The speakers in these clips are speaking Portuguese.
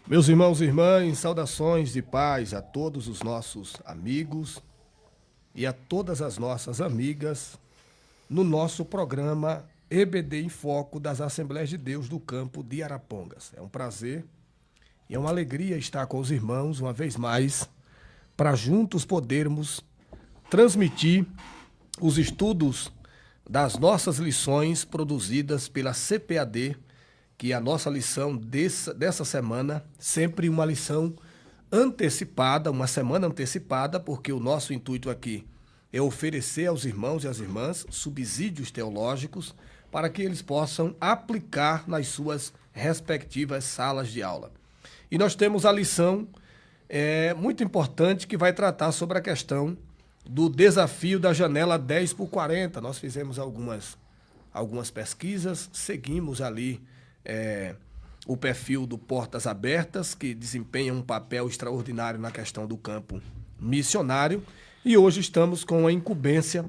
Meus irmãos e irmãs, saudações de paz a todos os nossos amigos e a todas as nossas amigas no nosso programa EBD em Foco das Assembleias de Deus do Campo de Arapongas. É um prazer e é uma alegria estar com os irmãos uma vez mais para juntos podermos transmitir os estudos das nossas lições produzidas pela CPAD, que é a nossa lição dessa semana, sempre uma lição antecipada, uma semana antecipada, porque o nosso intuito aqui é oferecer aos irmãos e às irmãs subsídios teológicos para que eles possam aplicar nas suas respectivas salas de aula. E nós temos a lição muito importante que vai tratar sobre a questão do desafio da janela 10x40. Nós fizemos algumas pesquisas, seguimos ali o perfil do Portas Abertas, que desempenha um papel extraordinário na questão do campo missionário, e hoje estamos com a incumbência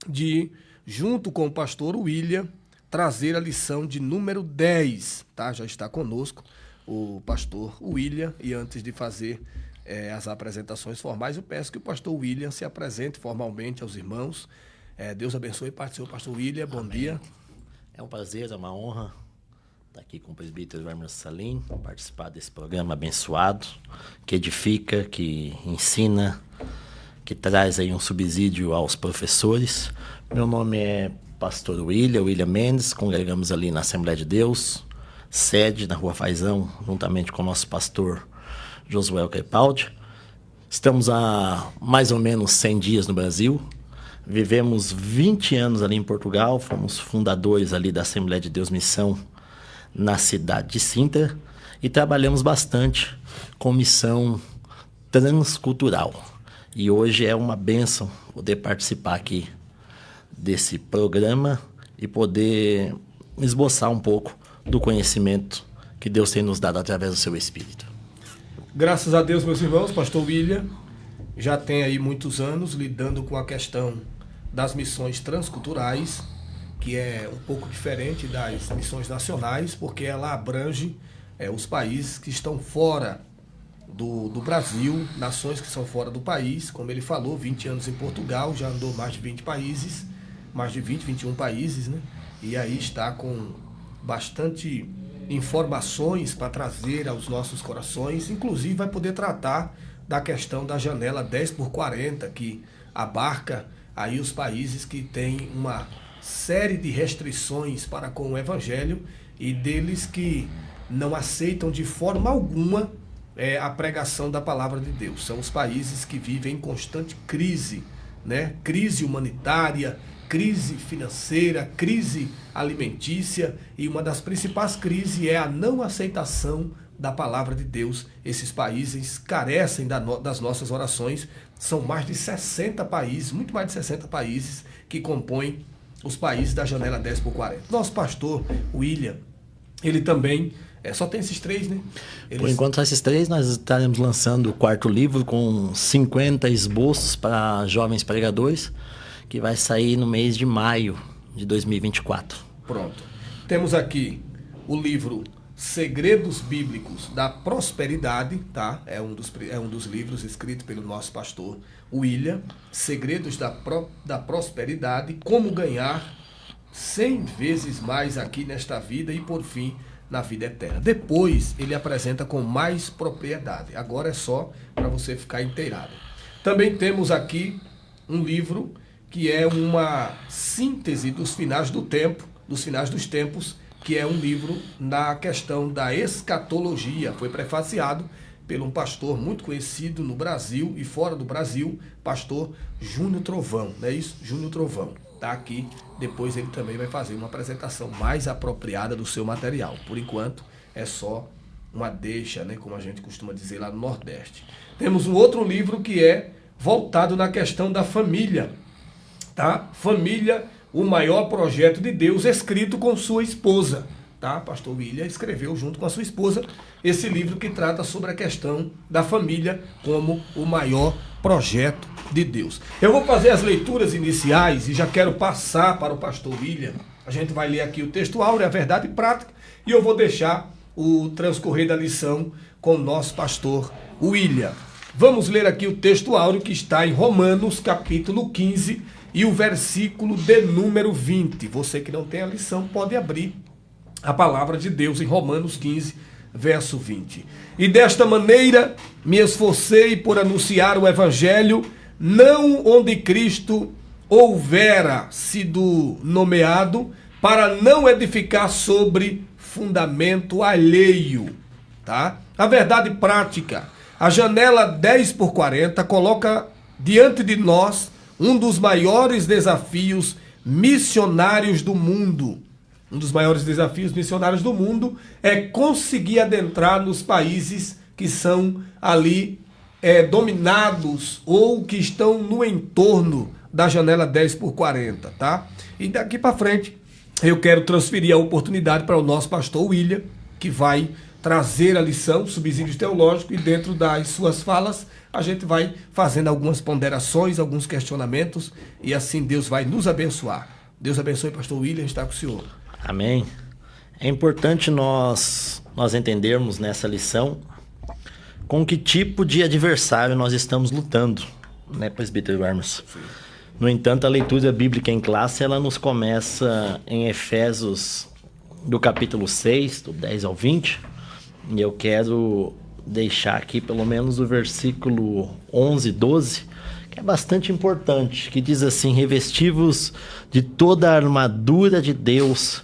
de, junto com o pastor William, trazer a lição de número 10, tá? Já está conosco o pastor William, e antes de fazer as apresentações formais, eu peço que o pastor William se apresente formalmente aos irmãos. Deus abençoe e parte do pastor William, bom Amém. dia. É um prazer, é uma honra estar aqui com o presbítero Werner Salim, participar desse programa abençoado, que edifica, que ensina, que traz aí um subsídio aos professores. Meu nome é pastor William Mendes, congregamos ali na Assembleia de Deus, sede na Rua Faisão, juntamente com o nosso pastor Josué Crepaldi. Estamos há mais ou menos 100 dias no Brasil. Vivemos 20 anos ali em Portugal, fomos fundadores ali da Assembleia de Deus Missão na cidade de Sintra e trabalhamos bastante com missão transcultural. E hoje é uma bênção poder participar aqui desse programa e poder esboçar um pouco do conhecimento que Deus tem nos dado através do seu Espírito. Graças a Deus, meus irmãos, pastor William já tem aí muitos anos lidando com a questão das missões transculturais, que é um pouco diferente das missões nacionais, porque ela abrange os países que estão fora do Brasil, nações que são fora do país. Como ele falou, 20 anos em Portugal, já andou mais de 20 países, mais de 20, 21 países, né? E aí está com bastante informações para trazer aos nossos corações, inclusive vai poder tratar da questão da janela 10x40, que abarca aí os países que têm uma série de restrições para com o evangelho e deles que não aceitam de forma alguma a pregação da palavra de Deus. São os países que vivem em constante crise, né? Crise humanitária, crise financeira, crise alimentícia, e uma das principais crises é a não aceitação da palavra de Deus. Esses países carecem das nossas orações. São mais de 60 países, muito mais de 60 países que compõem os países da janela 10x40. Nosso pastor William, ele também, só tem esses três, né? Por enquanto, só esses três. Nós estaremos lançando o 4º livro com 50 esboços para jovens pregadores, que vai sair no mês de maio de 2024. Pronto. Temos aqui o livro Segredos Bíblicos da Prosperidade, tá? É um dos livros escritos pelo nosso pastor William. Segredos da Prosperidade, como ganhar 100 vezes mais aqui nesta vida e, por fim, na vida eterna. Depois, ele apresenta com mais propriedade. Agora é só para você ficar inteirado. Também temos aqui um livro que é uma síntese dos finais dos tempos, que é um livro na questão da escatologia. Foi prefaciado por um pastor muito conhecido no Brasil e fora do Brasil, pastor Júnior Trovão, não é isso? Júnior Trovão, tá aqui. Depois ele também vai fazer uma apresentação mais apropriada do seu material. Por enquanto, é só uma deixa, né, como a gente costuma dizer lá no Nordeste. Temos um outro livro que é voltado na questão da família, tá? Família, o maior projeto de Deus, escrito com sua esposa, tá? Pastor William escreveu junto com a sua esposa esse livro que trata sobre a questão da família como o maior projeto de Deus. Eu vou fazer as leituras iniciais e já quero passar para o pastor William. A gente vai ler aqui o texto áureo, a verdade prática, e eu vou deixar o transcorrer da lição com o nosso pastor William. Vamos ler aqui o texto áureo que está em Romanos, capítulo 15, e o versículo de número 20. Você que não tem a lição pode abrir a palavra de Deus em Romanos 15, verso 20. E desta maneira me esforcei por anunciar o evangelho, não onde Cristo houvera sido nomeado, para não edificar sobre fundamento alheio, tá? A verdade prática, a janela 10x40 coloca diante de nós um dos maiores desafios missionários do mundo. Um dos maiores desafios missionários do mundo é conseguir adentrar nos países que são ali dominados ou que estão no entorno da janela 10x40, tá? E daqui para frente eu quero transferir a oportunidade para o nosso pastor William, que vai trazer a lição, subsídios teológicos, e dentro das suas falas a gente vai fazendo algumas ponderações, alguns questionamentos, e assim Deus vai nos abençoar. Deus abençoe, pastor William, está com o senhor. Amém. É importante nós entendermos nessa lição com que tipo de adversário nós estamos lutando, né, presbítero Hermes? No entanto, a leitura bíblica em classe, ela nos começa em Efésios, do capítulo 6, do 10 ao 20, e eu quero deixar aqui pelo menos o versículo 11 e 12, que é bastante importante, que diz assim: revesti-vos de toda a armadura de Deus,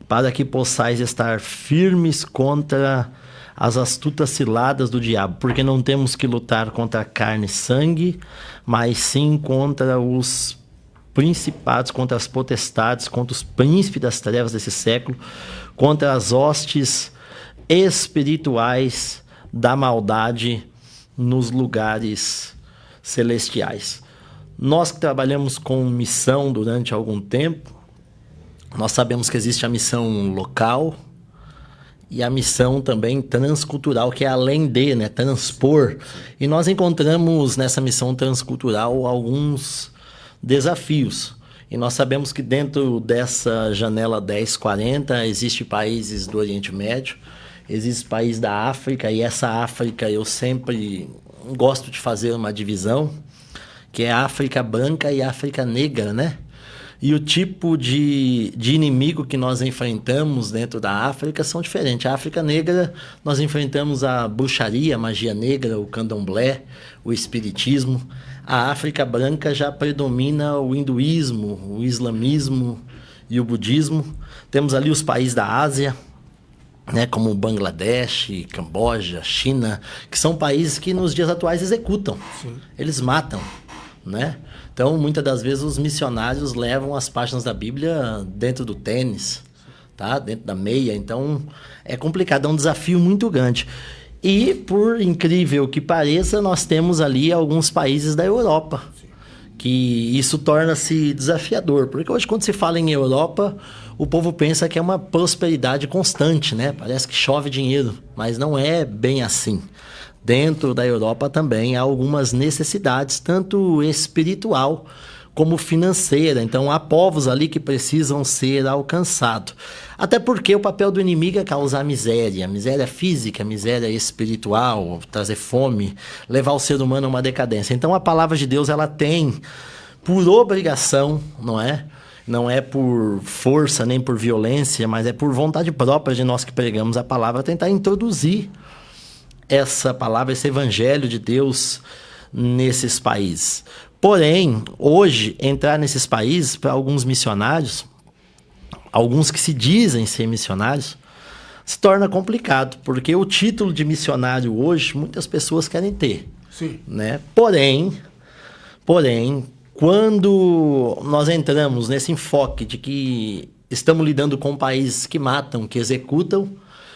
para que possais estar firmes contra as astutas ciladas do diabo, porque não temos que lutar contra carne e sangue, mas sim contra os principados, contra as potestades, contra os príncipes das trevas desse século, contra as hostes espirituais da maldade nos lugares celestiais. Nós que trabalhamos com missão durante algum tempo, nós sabemos que existe a missão local e a missão também transcultural, que é além de, né, transpor. E nós encontramos nessa missão transcultural alguns desafios. E nós sabemos que dentro dessa janela 1040 existem países do Oriente Médio, existe país da África, e essa África eu sempre gosto de fazer uma divisão, que é a África branca e a África negra, né? E o tipo de inimigo que nós enfrentamos dentro da África são diferentes. A África negra, nós enfrentamos a bruxaria, a magia negra, o candomblé, o espiritismo. A África branca já predomina o hinduísmo, o islamismo e o budismo. Temos ali os países da Ásia, né, como Bangladesh, Camboja, China, que são países que nos dias atuais executam. Sim. Eles matam, né? Então, muitas das vezes, os missionários levam as páginas da Bíblia dentro do tênis, tá? Dentro da meia. Então, é complicado, é um desafio muito grande. E, por incrível que pareça, nós temos ali alguns países da Europa, que isso torna-se desafiador. Porque hoje, quando se fala em Europa, o povo pensa que é uma prosperidade constante, né? Parece que chove dinheiro, mas não é bem assim. Dentro da Europa também há algumas necessidades, tanto espiritual como financeira. Então, há povos ali que precisam ser alcançados. Até porque o papel do inimigo é causar miséria física, miséria espiritual, trazer fome, levar o ser humano a uma decadência. Então, a palavra de Deus, ela tem por obrigação, não é? Não é por força nem por violência, mas é por vontade própria de nós que pregamos a palavra, tentar introduzir essa palavra, esse evangelho de Deus nesses países. Porém, hoje, entrar nesses países, para alguns missionários, alguns que se dizem ser missionários, se torna complicado, porque o título de missionário hoje, muitas pessoas querem ter. Sim. Né? Porém, quando nós entramos nesse enfoque de que estamos lidando com países que matam, que executam,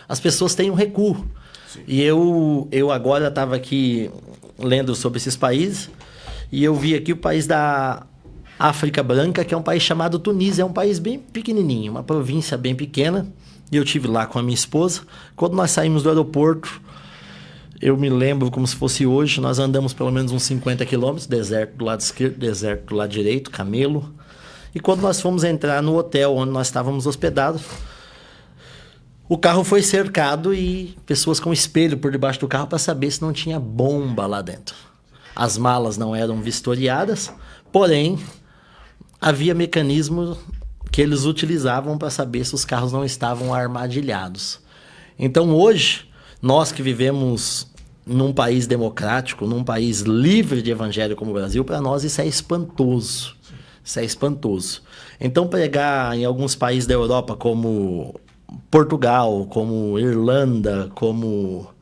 as pessoas têm um recuo. Sim. E eu agora estava aqui lendo sobre esses países e eu vi aqui o país da África Branca, que é um país chamado Tunísia. É um país bem pequenininho, uma província bem pequena. E eu estive lá com a minha esposa. Quando nós saímos do aeroporto, eu me lembro como se fosse hoje, nós andamos pelo menos uns 50 quilômetros, deserto do lado esquerdo, deserto do lado direito, camelo. E quando nós fomos entrar no hotel onde nós estávamos hospedados, O carro foi cercado e pessoas com espelho por debaixo do carro para saber se não tinha bomba lá dentro. As malas não eram vistoriadas, porém, havia mecanismo que eles utilizavam para saber se os carros não estavam armadilhados. Então, hoje, nós que vivemos num país democrático, num país livre de evangelho como o Brasil, para nós isso é espantoso. Isso é espantoso. Então, pregar em alguns países da Europa, como Portugal, como Irlanda, como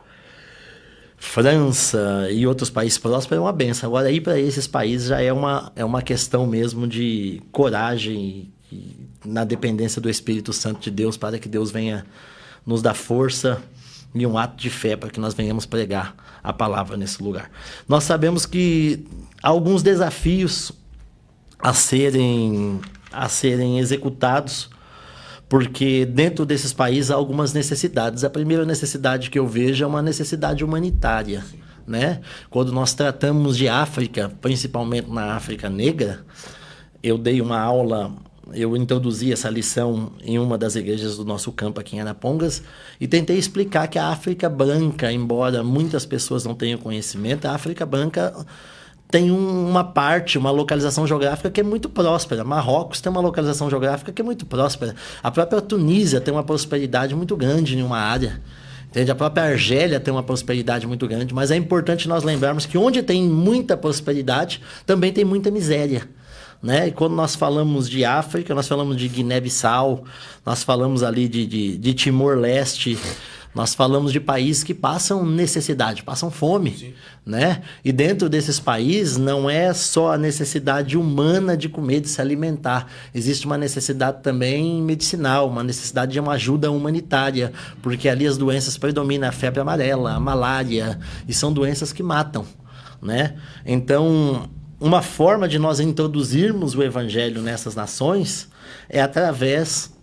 França e outros países próximos, é uma benção. Agora, ir para esses países já é uma questão mesmo de coragem e na dependência do Espírito Santo de Deus, para que Deus venha nos dar força e um ato de fé para que nós venhamos pregar a palavra nesse lugar. Nós sabemos que há alguns desafios a serem executados, porque dentro desses países há algumas necessidades. A primeira necessidade que eu vejo é uma necessidade humanitária, né? Quando nós tratamos de África, principalmente na África Negra, eu dei uma aula, eu introduzi essa lição em uma das igrejas do nosso campo aqui em Arapongas e tentei explicar que a África Branca, embora muitas pessoas não tenham conhecimento, a África Branca tem uma localização geográfica que é muito próspera. Marrocos tem uma localização geográfica que é muito próspera. A própria Tunísia tem uma prosperidade muito grande em uma área. Entende? A própria Argélia tem uma prosperidade muito grande, mas é importante nós lembrarmos que onde tem muita prosperidade, também tem muita miséria. Né? E quando nós falamos de África, nós falamos de Guiné-Bissau, nós falamos ali de Timor-Leste, nós falamos de países que passam necessidade, passam fome, né? E dentro desses países não é só a necessidade humana de comer, de se alimentar. Existe uma necessidade também medicinal, uma necessidade de uma ajuda humanitária, porque ali as doenças predominam, a febre amarela, a malária, e são doenças que matam, né? Então, uma forma de nós introduzirmos o evangelho nessas nações é através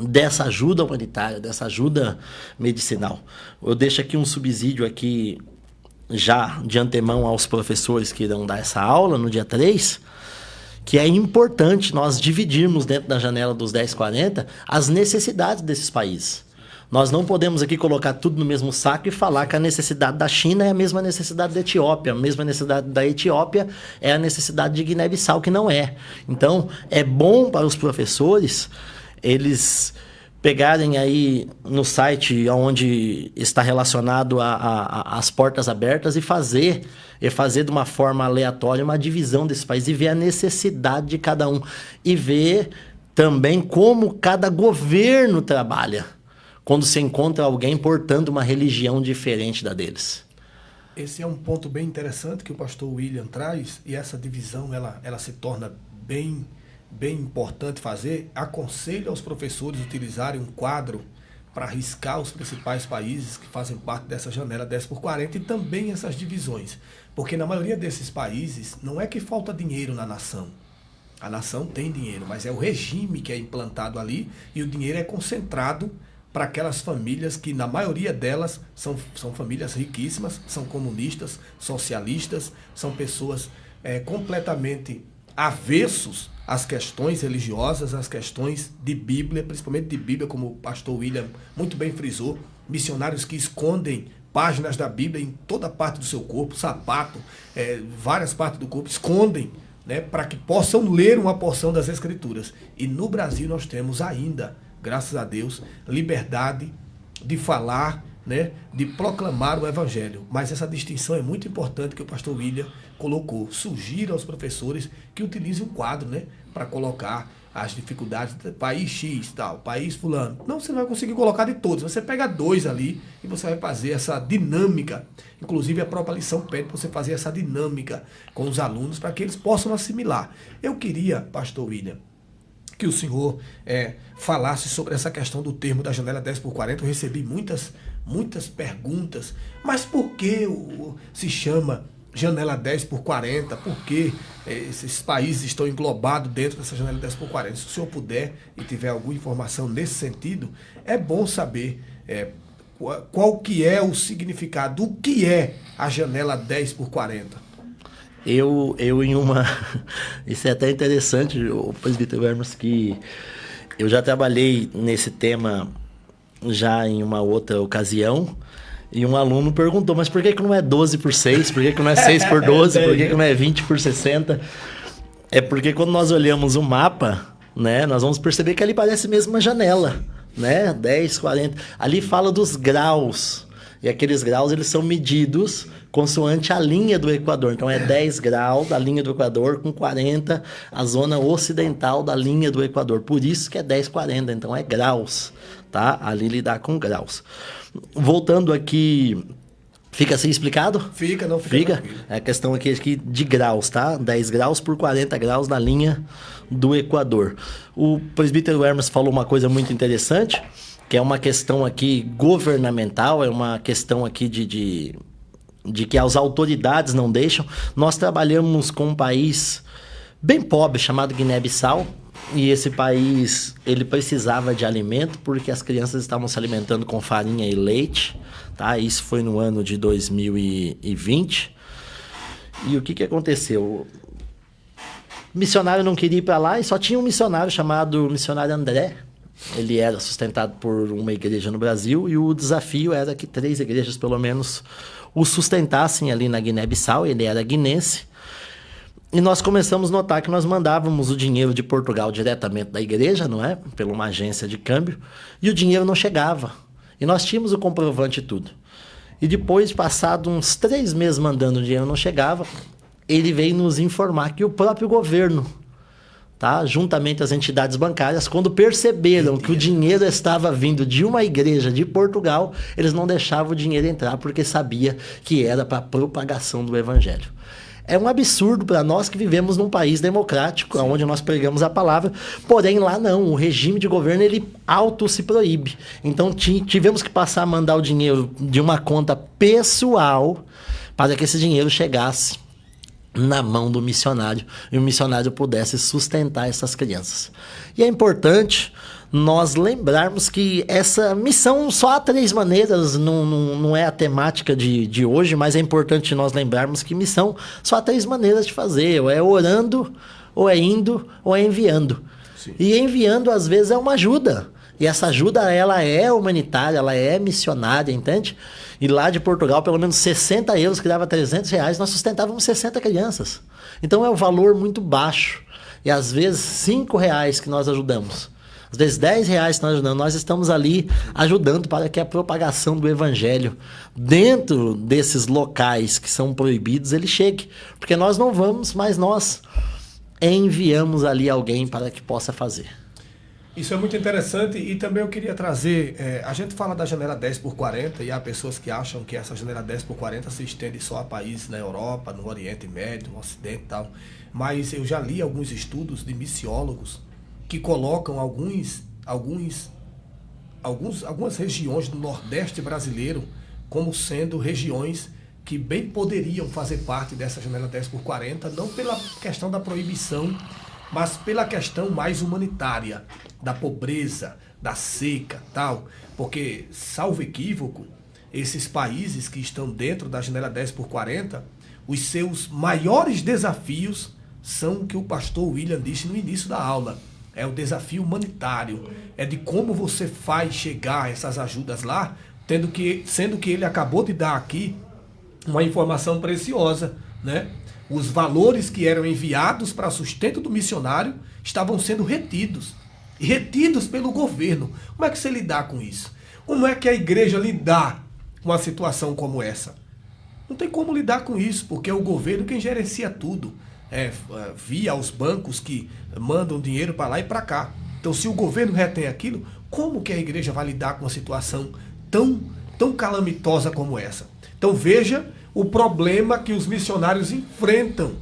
dessa ajuda humanitária, dessa ajuda medicinal. Eu deixo aqui um subsídio aqui já de antemão aos professores que irão dar essa aula no dia 3, que é importante nós dividirmos dentro da janela dos 1040 as necessidades desses países. Nós não podemos aqui colocar tudo no mesmo saco e falar que a necessidade da China é a mesma necessidade da Etiópia. A mesma necessidade da Etiópia é a necessidade de Guiné-Bissau, que não é. Então, é bom para os professores eles pegarem aí no site onde está relacionado às portas abertas e fazer de uma forma aleatória uma divisão desse país e ver a necessidade de cada um. E ver também como cada governo trabalha quando se encontra alguém portando uma religião diferente da deles. Esse é um ponto bem interessante que o pastor William traz, e essa divisão ela se torna bem importante fazer. Aconselho aos professores utilizarem um quadro para riscar os principais países que fazem parte dessa janela 10x40 e também essas divisões. Porque na maioria desses países não é que falta dinheiro na nação. A nação tem dinheiro, mas é o regime que é implantado ali e o dinheiro é concentrado para aquelas famílias que, na maioria delas, são famílias riquíssimas, são comunistas, socialistas, são pessoas completamente avessos às questões religiosas, às questões de Bíblia, principalmente de Bíblia, como o pastor William muito bem frisou, missionários que escondem páginas da Bíblia em toda parte do seu corpo, sapato, várias partes do corpo, escondem, né, para que possam ler uma porção das Escrituras. E no Brasil nós temos ainda, graças a Deus, liberdade de falar, né, de proclamar o Evangelho. Mas essa distinção é muito importante que o pastor William colocou. Sugiro aos professores que utilizem um quadro, né, para colocar as dificuldades do país X, tal, país fulano. Não, você não vai conseguir colocar de todos. Você pega 2 ali e você vai fazer essa dinâmica. Inclusive a própria lição pede para você fazer essa dinâmica com os alunos para que eles possam assimilar. Eu queria, pastor William, que o senhor falasse sobre essa questão do termo da janela 10x40. Eu recebi muitas perguntas. Mas por que se chama janela 10x40? Por que esses países estão englobados dentro dessa janela 10x40? Se o senhor puder e tiver alguma informação nesse sentido, é bom saber qual que é o significado, o que é a janela 10x40. Eu Isso é até interessante, o presbítero Hermes, que eu já trabalhei nesse tema já em uma outra ocasião, e um aluno perguntou, mas por que não é 12 por 6? Por que não é 6 por 12? Por que não é 20 por 60? É porque quando nós olhamos o mapa, né, nós vamos perceber que ali parece mesmo uma janela, né? 10, 40. Ali fala dos graus. E aqueles graus, eles são medidos consoante a linha do Equador. Então, é 10 graus da linha do Equador com 40 a zona ocidental da linha do Equador. Por isso que é 10, 40. Então, é graus, tá? Ali lidar com graus. Voltando aqui... Fica assim explicado? Fica. É a questão aqui de graus, tá? 10 graus por 40 graus na linha do Equador. O presbítero Hermes falou uma coisa muito interessante, que é uma questão aqui governamental, é uma questão aqui de que as autoridades não deixam. Nós trabalhamos com um país bem pobre, chamado Guiné-Bissau, e esse país, ele precisava de alimento, porque as crianças estavam se alimentando com farinha e leite, tá? Isso foi no ano de 2020. E o que aconteceu? O missionário não queria ir para lá e só tinha um missionário chamado missionário André. Ele era sustentado por uma igreja no Brasil e o desafio era que 3 igrejas, pelo menos, o sustentassem ali na Guiné-Bissau. Ele era guinense. E nós começamos a notar que nós mandávamos o dinheiro de Portugal diretamente da igreja, não é? Por uma agência de câmbio. E o dinheiro não chegava. E nós tínhamos o comprovante e tudo. E depois, passado uns 3 meses mandando o dinheiro não chegava, ele veio nos informar que o próprio governo, tá, juntamente as entidades bancárias, quando perceberam que o dinheiro estava vindo de uma igreja de Portugal, eles não deixavam o dinheiro entrar porque sabia que era para a propagação do evangelho. É um absurdo para nós que vivemos num país democrático, Sim. onde nós pregamos a palavra, porém lá não, o regime de governo ele auto se proíbe. Então tivemos que passar a mandar o dinheiro de uma conta pessoal para que esse dinheiro chegasse na mão do missionário e o missionário pudesse sustentar essas crianças. E é importante nós lembrarmos que essa missão só há 3 maneiras, não é a temática de hoje, mas é importante nós lembrarmos que missão só há 3 maneiras de fazer, ou é orando, ou é indo, ou é enviando. Sim. E enviando às vezes é uma ajuda, e essa ajuda ela é humanitária, ela é missionária, entende? E lá de Portugal, pelo menos 60 euros, que dava R$300, nós sustentávamos 60 crianças. Então é um valor muito baixo. E às vezes R$5 que nós ajudamos. Às vezes R$10 que nós ajudamos. Nós estamos ali ajudando para que a propagação do evangelho dentro desses locais que são proibidos, ele chegue. Porque nós não vamos, mas nós enviamos ali alguém para que possa fazer. Isso é muito interessante e também eu queria trazer, a gente fala da janela 10 por 40 e há pessoas que acham que essa janela 10 por 40 se estende só a países na Europa, no Oriente Médio, no Ocidente e tal, mas eu já li alguns estudos de missiólogos que colocam algumas regiões do Nordeste brasileiro como sendo regiões que bem poderiam fazer parte dessa janela 10 por 40, não pela questão da proibição, mas pela questão mais humanitária, da pobreza, da seca, tal. Porque, salvo equívoco, esses países que estão dentro da janela 10 por 40, os seus maiores desafios são o que o pastor William disse no início da aula. É o desafio humanitário, é de como você faz chegar essas ajudas lá, sendo que ele acabou de dar aqui uma informação preciosa, né? Os valores que eram enviados para sustento do missionário estavam sendo retidos. E retidos pelo governo. Como é que você lidar com isso? Como é que a igreja lidar com uma situação como essa? Não tem como lidar com isso, porque é o governo quem gerencia tudo. Via os bancos que mandam dinheiro para lá e para cá. Então, se o governo retém aquilo, como que a igreja vai lidar com uma situação tão calamitosa como essa? Então, veja o problema que os missionários enfrentam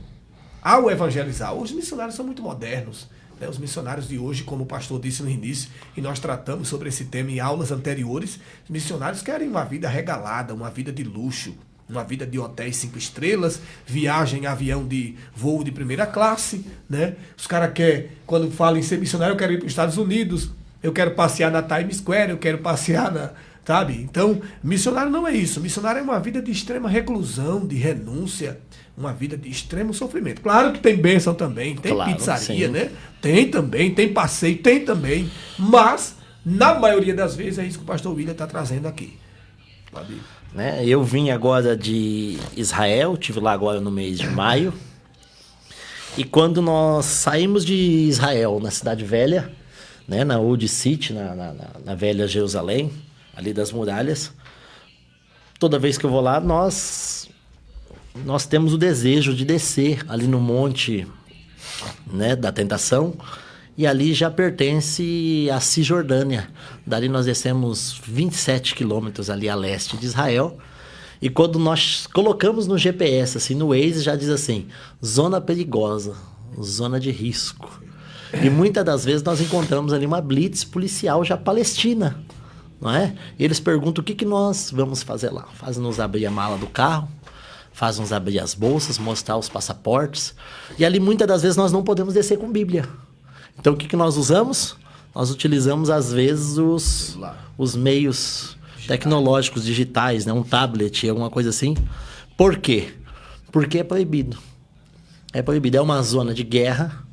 ao evangelizar. Os missionários são muito modernos, né? Os missionários de hoje, como o pastor disse no início, e nós tratamos sobre esse tema em aulas anteriores, os missionários querem uma vida regalada, uma vida de luxo, uma vida de hotéis 5 estrelas, viagem em avião de voo de primeira classe, né? Os caras querem, quando falam em ser missionário, eu quero ir para os Estados Unidos, eu quero passear na Times Square, eu quero passear na... Sabe? Então, missionário não é isso. Missionário é uma vida de extrema reclusão, de renúncia, uma vida de extremo sofrimento. Claro que tem bênção também, tem claro, pizzaria, sim, né? Tem também, tem passeio, tem também. Mas Na maioria das vezes é isso que o pastor William está trazendo aqui. Pode ir. Né? Eu vim agora de Israel, estive lá agora no mês de maio. E quando nós saímos de Israel, na Cidade Velha, né, na Old City, na Velha Jerusalém, ali das muralhas, toda vez que eu vou lá, nós temos o desejo de descer ali no monte, né, da Tentação, e ali já pertence à Cisjordânia. Dali nós descemos 27 quilômetros ali a leste de Israel. E quando nós colocamos no GPS, assim, no Waze, já diz assim, zona perigosa, zona de risco. E muitas das vezes nós encontramos ali uma blitz policial já palestina, não é? E eles perguntam o que nós vamos fazer lá. Faz-nos abrir a mala do carro, faz-nos abrir as bolsas, mostrar os passaportes. E ali muitas das vezes nós não podemos descer com Bíblia. Então o que nós usamos? Nós utilizamos às vezes os meios tecnológicos digitais, né? Um tablet, alguma coisa assim. Por quê? Porque é proibido. É proibido. É uma zona de guerra,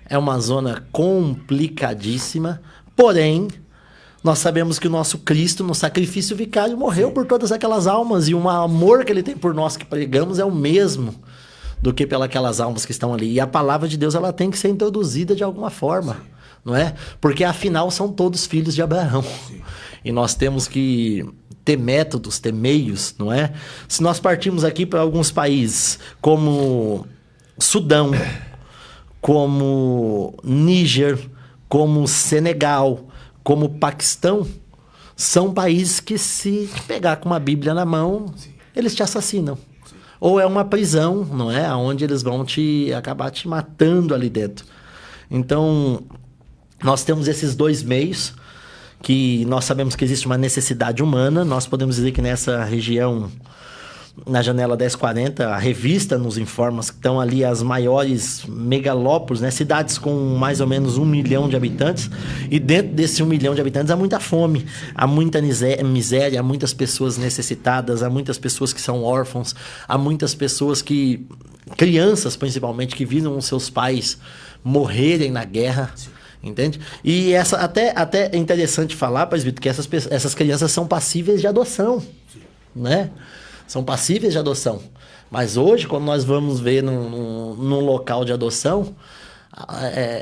é uma zona complicadíssima, porém, nós sabemos que o nosso Cristo, no sacrifício vicário, morreu por todas aquelas almas, e o amor que ele tem por nós que pregamos é o mesmo do que pelas almas que estão ali. E a palavra de Deus, ela tem que ser introduzida de alguma forma, não é? Porque afinal são todos filhos de Abraão. E nós temos que ter métodos, ter meios, não é? Se nós partirmos aqui para alguns países, como Sudão, como Níger, como Senegal, como Paquistão, são países que, se pegar com uma Bíblia na mão, eles te assassinam. Ou é uma prisão, não é? Onde eles vão acabar te matando ali dentro. Então, nós temos esses dois meios, que nós sabemos que existe uma necessidade humana. Nós podemos dizer que nessa região, na janela 1040, a revista nos informa que estão ali as maiores megalópolis, né? Cidades com mais ou menos 1 milhão de habitantes. E dentro desse 1 milhão de habitantes há muita fome, há muita miséria, há muitas pessoas necessitadas, há muitas pessoas que são órfãos, há muitas pessoas crianças principalmente, que viram os seus pais morrerem na guerra. Entende? E até é interessante falar, presbítero, que essas crianças são passíveis de adoção, né? São passíveis de adoção. Mas hoje, quando nós vamos ver num local de adoção,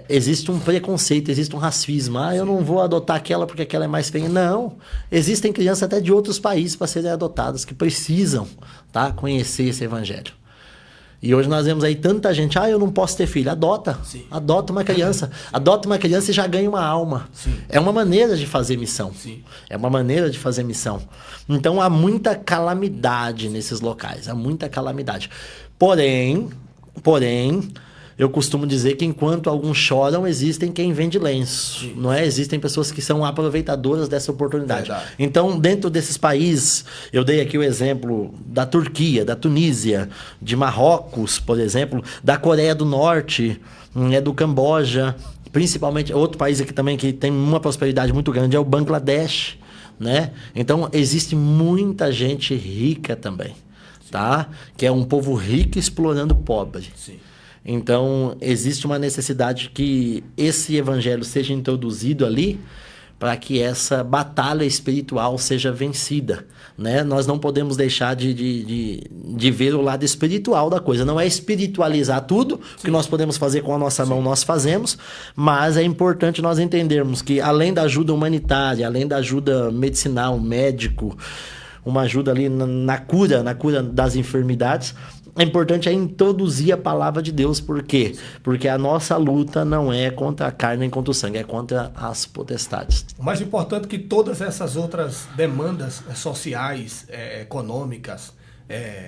existe um preconceito, existe um racismo. Eu não vou adotar aquela porque aquela é mais feia. Não. Existem crianças até de outros países para serem adotadas, que precisam, tá, conhecer esse evangelho. E hoje nós vemos aí tanta gente, eu não posso ter filho. Adota. Sim. Adota uma criança. Adota uma criança e já ganha uma alma. Sim. É uma maneira de fazer missão. Sim. É uma maneira de fazer missão. Então há muita calamidade nesses locais. Há muita calamidade. Porém, eu costumo dizer que enquanto alguns choram, existem quem vende lenço. Sim. Não é? Existem pessoas que são aproveitadoras dessa oportunidade. Verdade. Então, dentro desses países, eu dei aqui o exemplo da Turquia, da Tunísia, de Marrocos, por exemplo, da Coreia do Norte, do Camboja, principalmente. Outro país aqui também que tem uma prosperidade muito grande é o Bangladesh, né? Então, existe muita gente rica também, tá? Que é um povo rico explorando o pobre. Sim. Então, existe uma necessidade que esse evangelho seja introduzido ali para que essa batalha espiritual seja vencida, né? Nós não podemos deixar de ver o lado espiritual da coisa. Não é espiritualizar tudo. O que nós podemos fazer com a nossa mão, nós fazemos, mas é importante nós entendermos que, além da ajuda humanitária, além da ajuda medicinal, médico, uma ajuda ali na cura das enfermidades, é importante introduzir a palavra de Deus. Por quê? Porque a nossa luta não é contra a carne nem contra o sangue, é contra as potestades. O mais importante é que todas essas outras demandas sociais, econômicas,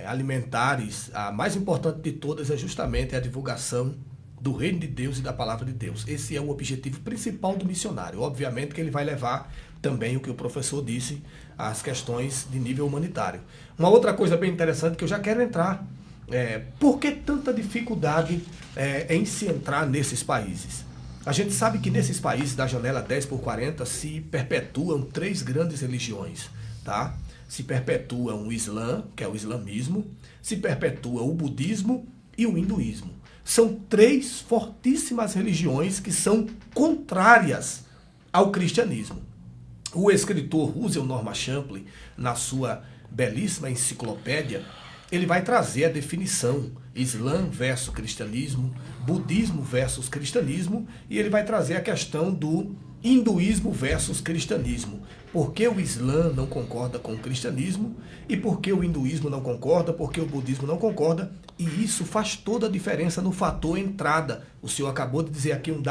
alimentares, a mais importante de todas é justamente a divulgação do reino de Deus e da palavra de Deus. Esse é o objetivo principal do missionário. Obviamente que ele vai levar também o que o professor disse, as questões de nível humanitário. Uma outra coisa bem interessante que eu já quero entrar, por que tanta dificuldade em se entrar nesses países? A gente sabe que nesses países da janela 10x40 se perpetuam 3 grandes religiões, tá? Se perpetua o Islã, que é o islamismo, se perpetua o budismo e o hinduísmo. São 3 fortíssimas religiões que são contrárias ao cristianismo. o escritor Russell Norman Champlin, na sua belíssima enciclopédia, ele vai trazer a definição Islã versus cristianismo, budismo versus cristianismo, e ele vai trazer a questão do hinduísmo versus cristianismo. Por que o Islã não concorda com o cristianismo e por que o hinduísmo não concorda, por que o budismo não concorda, e isso faz toda a diferença no fator entrada. O senhor acabou de dizer aqui um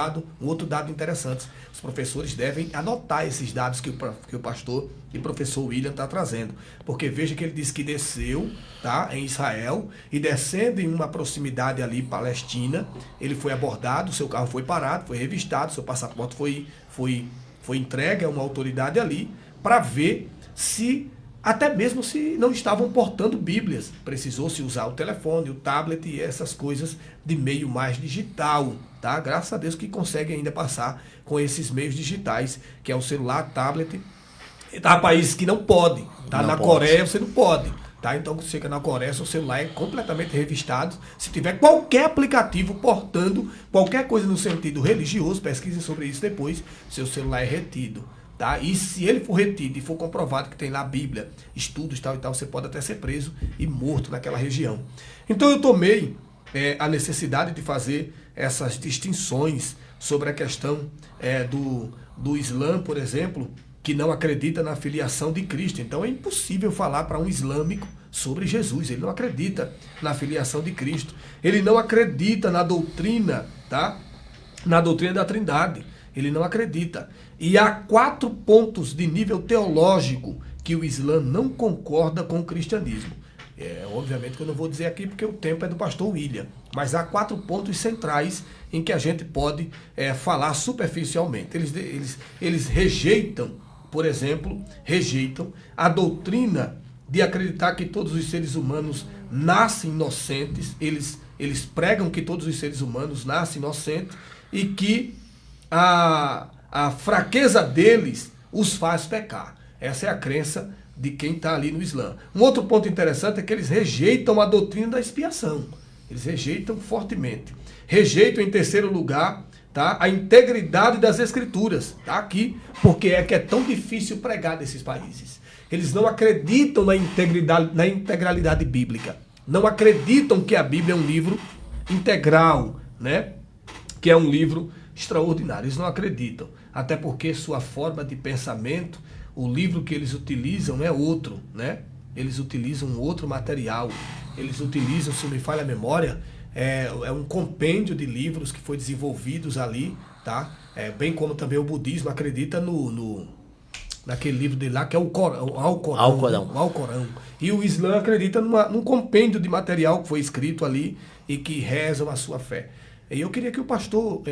outro dado interessante. Os professores devem anotar esses dados que o pastor e professor William está trazendo, porque veja que ele diz que desceu, tá, em Israel, e descendo em uma proximidade ali palestina, ele foi abordado, seu carro foi parado, foi revistado, seu passaporte foi entregue a uma autoridade ali para ver se, até mesmo se não estavam portando Bíblias. Precisou-se usar o telefone, o tablet e essas coisas de meio mais digital, tá? Graças a Deus que consegue ainda passar com esses meios digitais, que é o celular, tablet. Há países que não podem, tá? Na Coreia você não pode, tá? Então você chega na Coreia, seu celular é completamente revistado. Se tiver qualquer aplicativo portando qualquer coisa no sentido religioso, pesquise sobre isso depois, seu celular é retido. Tá? E se ele for retido e for comprovado que tem lá a Bíblia, estudos tal e tal, você pode até ser preso e morto naquela região. Então eu tomei a necessidade de fazer essas distinções sobre a questão do Islã, por exemplo, que não acredita na filiação de Cristo. Então é impossível falar para um islâmico sobre Jesus. Ele não acredita na filiação de Cristo. Ele não acredita na doutrina, tá? Na doutrina da Trindade. Ele não acredita. E há 4 pontos de nível teológico que o Islã não concorda com o cristianismo. Obviamente que eu não vou dizer aqui porque o tempo é do pastor William, mas há 4 pontos centrais em que a gente pode falar superficialmente. Eles rejeitam, por exemplo, a doutrina de acreditar que todos os seres humanos nascem inocentes. Eles pregam que todos os seres humanos nascem inocentes e que a fraqueza deles os faz pecar. Essa é a crença de quem está ali no Islã. Um outro ponto interessante é que eles rejeitam a doutrina da expiação. Eles rejeitam fortemente. Rejeitam, em terceiro lugar, tá, a integridade das escrituras. Tá aqui, porque é tão difícil pregar nesses países. Eles não acreditam na integralidade bíblica. Não acreditam que a Bíblia é um livro integral, né? Que é um livro extraordinário. Eles não acreditam. Até porque sua forma de pensamento, o livro que eles utilizam é outro, né? Eles utilizam outro material. Eles utilizam, se me falha a memória, é um compêndio de livros que foi desenvolvidos ali, tá? Bem como também o budismo acredita naquele livro dele lá, que é o Alcorão. E o Islã acredita num compêndio de material que foi escrito ali e que rezam a sua fé. E eu queria que o pastor,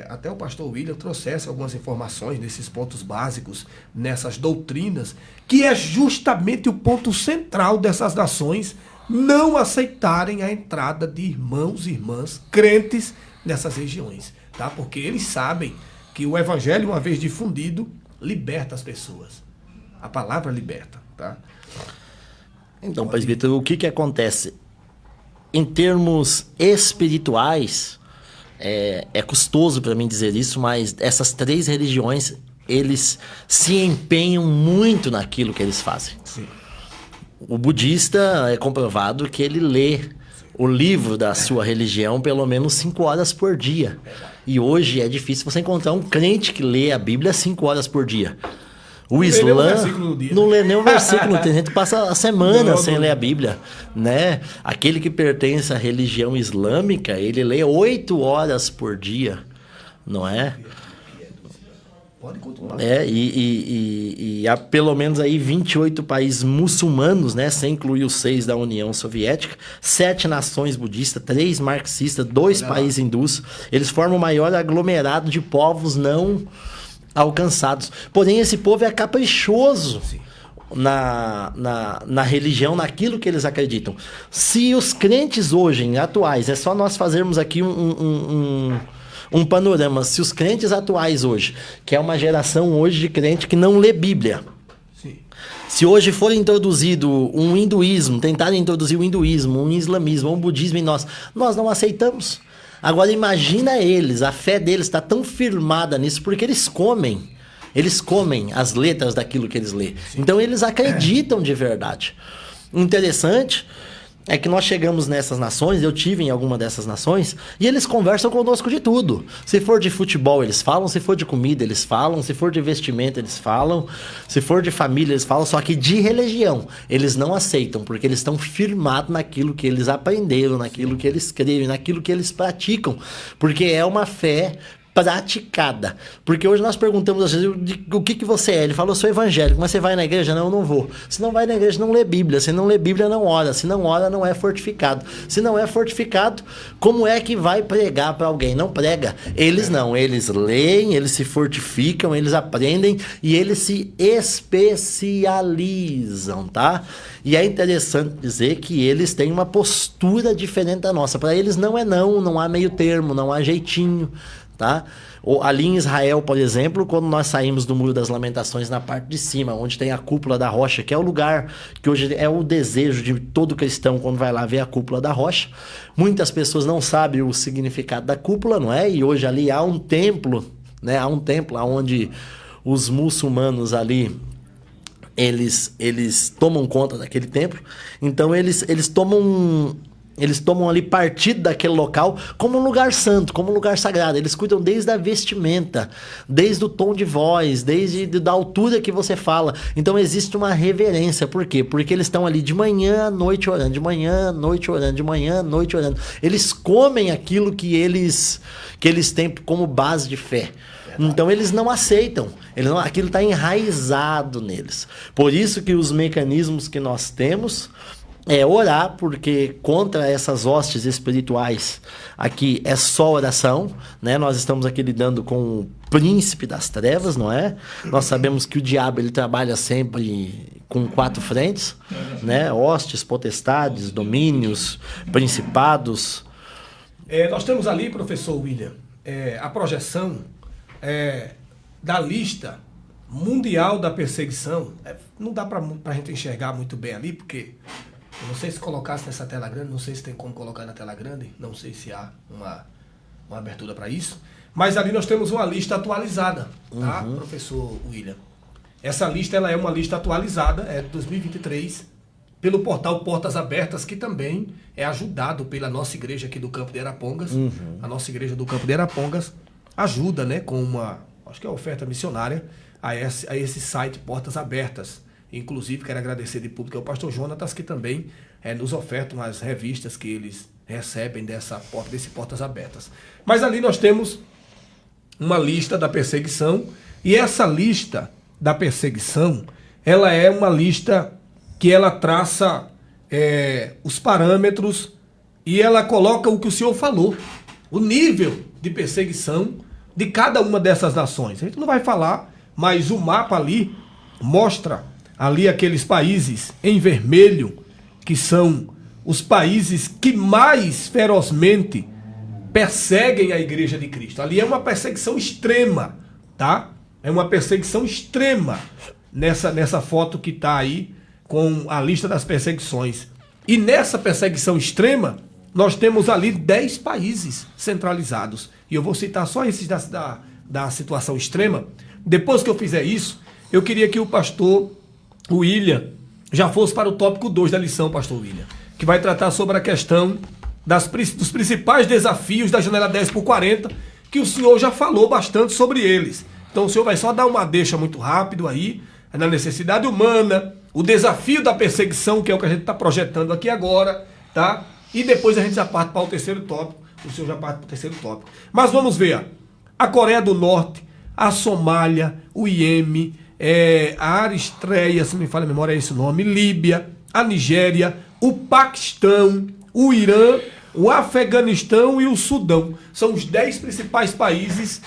até o pastor William, trouxesse algumas informações nesses pontos básicos, nessas doutrinas, que é justamente o ponto central dessas nações não aceitarem a entrada de irmãos e irmãs crentes nessas regiões, tá? Porque eles sabem que o evangelho, uma vez difundido, liberta as pessoas. A palavra liberta, tá? Então, presbítero, o que acontece? Em termos espirituais, é custoso para mim dizer isso, mas essas 3 religiões, eles se empenham muito naquilo que eles fazem. Sim. O budista é comprovado que ele lê o livro da sua religião pelo menos 5 horas por dia. E hoje é difícil você encontrar um crente que lê a Bíblia 5 horas por dia. O Islã não lê nem um versículo. Tem gente que passa a semana sem ler a Bíblia, né? Aquele que pertence à religião islâmica, ele lê 8 horas por dia, não é? Pode continuar. E há pelo menos aí 28 países muçulmanos, né? Sem incluir os 6 da União Soviética, 7 nações budistas, 3 marxistas, 2 países hindus. Eles formam o maior aglomerado de povos não alcançados. Porém, esse povo é caprichoso na religião, naquilo que eles acreditam. Se os crentes hoje, atuais, é só nós fazermos aqui um panorama, se os crentes atuais hoje, que é uma geração hoje de crente que não lê Bíblia, se hoje for introduzido um hinduísmo, tentarem introduzir o hinduísmo, um islamismo, um budismo em nós não aceitamos. Agora imagina eles, a fé deles está tão firmada nisso, porque eles comem Eles comem as letras daquilo que eles lêem. Então eles acreditam de verdade. O interessante é que nós chegamos nessas nações, eu tive em alguma dessas nações, e eles conversam conosco de tudo. Se for de futebol, eles falam. Se for de comida, eles falam. Se for de vestimento, eles falam. Se for de família, eles falam. Só que de religião, eles não aceitam, porque eles estão firmados naquilo que eles aprenderam, naquilo que eles creem, naquilo que eles praticam. Porque é uma fé praticada. Porque hoje nós perguntamos às vezes o que você é. Ele falou, eu sou evangélico, mas você vai na igreja? Não, eu não vou. Se não vai na igreja, não lê Bíblia. Se não lê Bíblia, não ora. Se não ora, não é fortificado. Se não é fortificado, como é que vai pregar para alguém? Não prega. Eles não. Eles leem, eles se fortificam, eles aprendem e eles se especializam, tá? E é interessante dizer que eles têm uma postura diferente da nossa. Para eles não é não, não há meio termo, não há jeitinho. Tá? Ali em Israel, por exemplo, quando nós saímos do Muro das Lamentações na parte de cima, onde tem a cúpula da rocha, que é o lugar que hoje é o desejo de todo cristão quando vai lá ver a cúpula da rocha, muitas pessoas não sabem o significado da cúpula, não é? E hoje ali há um templo, né? Há um templo onde os muçulmanos ali eles tomam conta daquele templo. Então eles tomam ali partido daquele local como um lugar santo, como um lugar sagrado. Eles cuidam desde a vestimenta, desde o tom de voz, desde da altura que você fala. Então existe uma reverência. Por quê? Porque eles estão ali de manhã à noite orando, de manhã à noite orando, de manhã à noite orando. Eles comem aquilo que eles têm como base de fé. Então eles não aceitam, aquilo está enraizado neles. Por isso que os mecanismos que nós temos é orar, porque contra essas hostes espirituais aqui é só oração, né? Nós estamos aqui lidando com o príncipe das trevas, não é? Nós sabemos que o diabo ele trabalha sempre com 4 frentes, né? Hostes, potestades, domínios, principados. Nós temos ali, professor William, a projeção da lista mundial da perseguição. Não dá para a gente enxergar muito bem ali, porque eu não sei se colocasse nessa tela grande, não sei se tem como colocar na tela grande, não sei se há uma abertura para isso, mas ali nós temos uma lista atualizada, tá, professor William? Essa lista ela é uma lista atualizada, é de 2023, pelo portal Portas Abertas, que também é ajudado pela nossa igreja aqui do Campo de Arapongas. A nossa igreja do Campo de Arapongas ajuda, né, com acho que é oferta missionária, a esse site Portas Abertas. Inclusive, quero agradecer de público ao pastor Jonatas, que também nos ofertam as revistas que eles recebem desse Portas Abertas. Mas ali nós temos uma lista da perseguição, e essa lista da perseguição, ela é uma lista que ela traça os parâmetros e ela coloca o que o senhor falou, o nível de perseguição de cada uma dessas nações. A gente não vai falar, mas o mapa ali mostra ali aqueles países em vermelho, que são os países que mais ferozmente perseguem a Igreja de Cristo. Ali é uma perseguição extrema, tá? É uma perseguição extrema nessa foto que está aí com a lista das perseguições. E nessa perseguição extrema, nós temos ali 10 países centralizados. E eu vou citar só esses da situação extrema. Depois que eu fizer isso, eu queria que o pastor William já fosse para o tópico 2 da lição, pastor William, que vai tratar sobre a questão dos principais desafios da janela 10x40, que o senhor já falou bastante sobre eles. Então o senhor vai só dar uma deixa muito rápido aí, na necessidade humana, o desafio da perseguição, que é o que a gente está projetando aqui agora, tá? E depois a gente já parte para o terceiro tópico, o senhor já parte para o terceiro tópico. Mas vamos ver, a Coreia do Norte, a Somália, o Iêmen, a Eritreia, se não me falha a memória é esse o nome, Líbia, a Nigéria, o Paquistão, o Irã, o Afeganistão e o Sudão. São os 10 principais países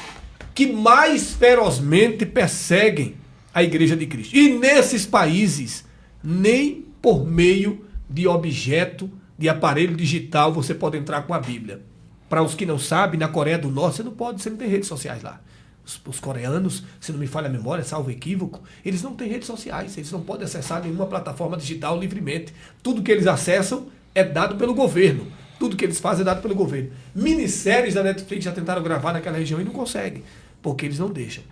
que mais ferozmente perseguem a Igreja de Cristo. E nesses países, nem por meio de objeto, de aparelho digital, você pode entrar com a Bíblia. Para os que não sabem, na Coreia do Norte, você não tem redes sociais lá. Os coreanos, se não me falha a memória, salvo equívoco, eles não têm redes sociais, eles não podem acessar nenhuma plataforma digital livremente. Tudo que eles acessam é dado pelo governo. Tudo que eles fazem é dado pelo governo. Minisséries da Netflix já tentaram gravar naquela região e não conseguem, porque eles não deixam.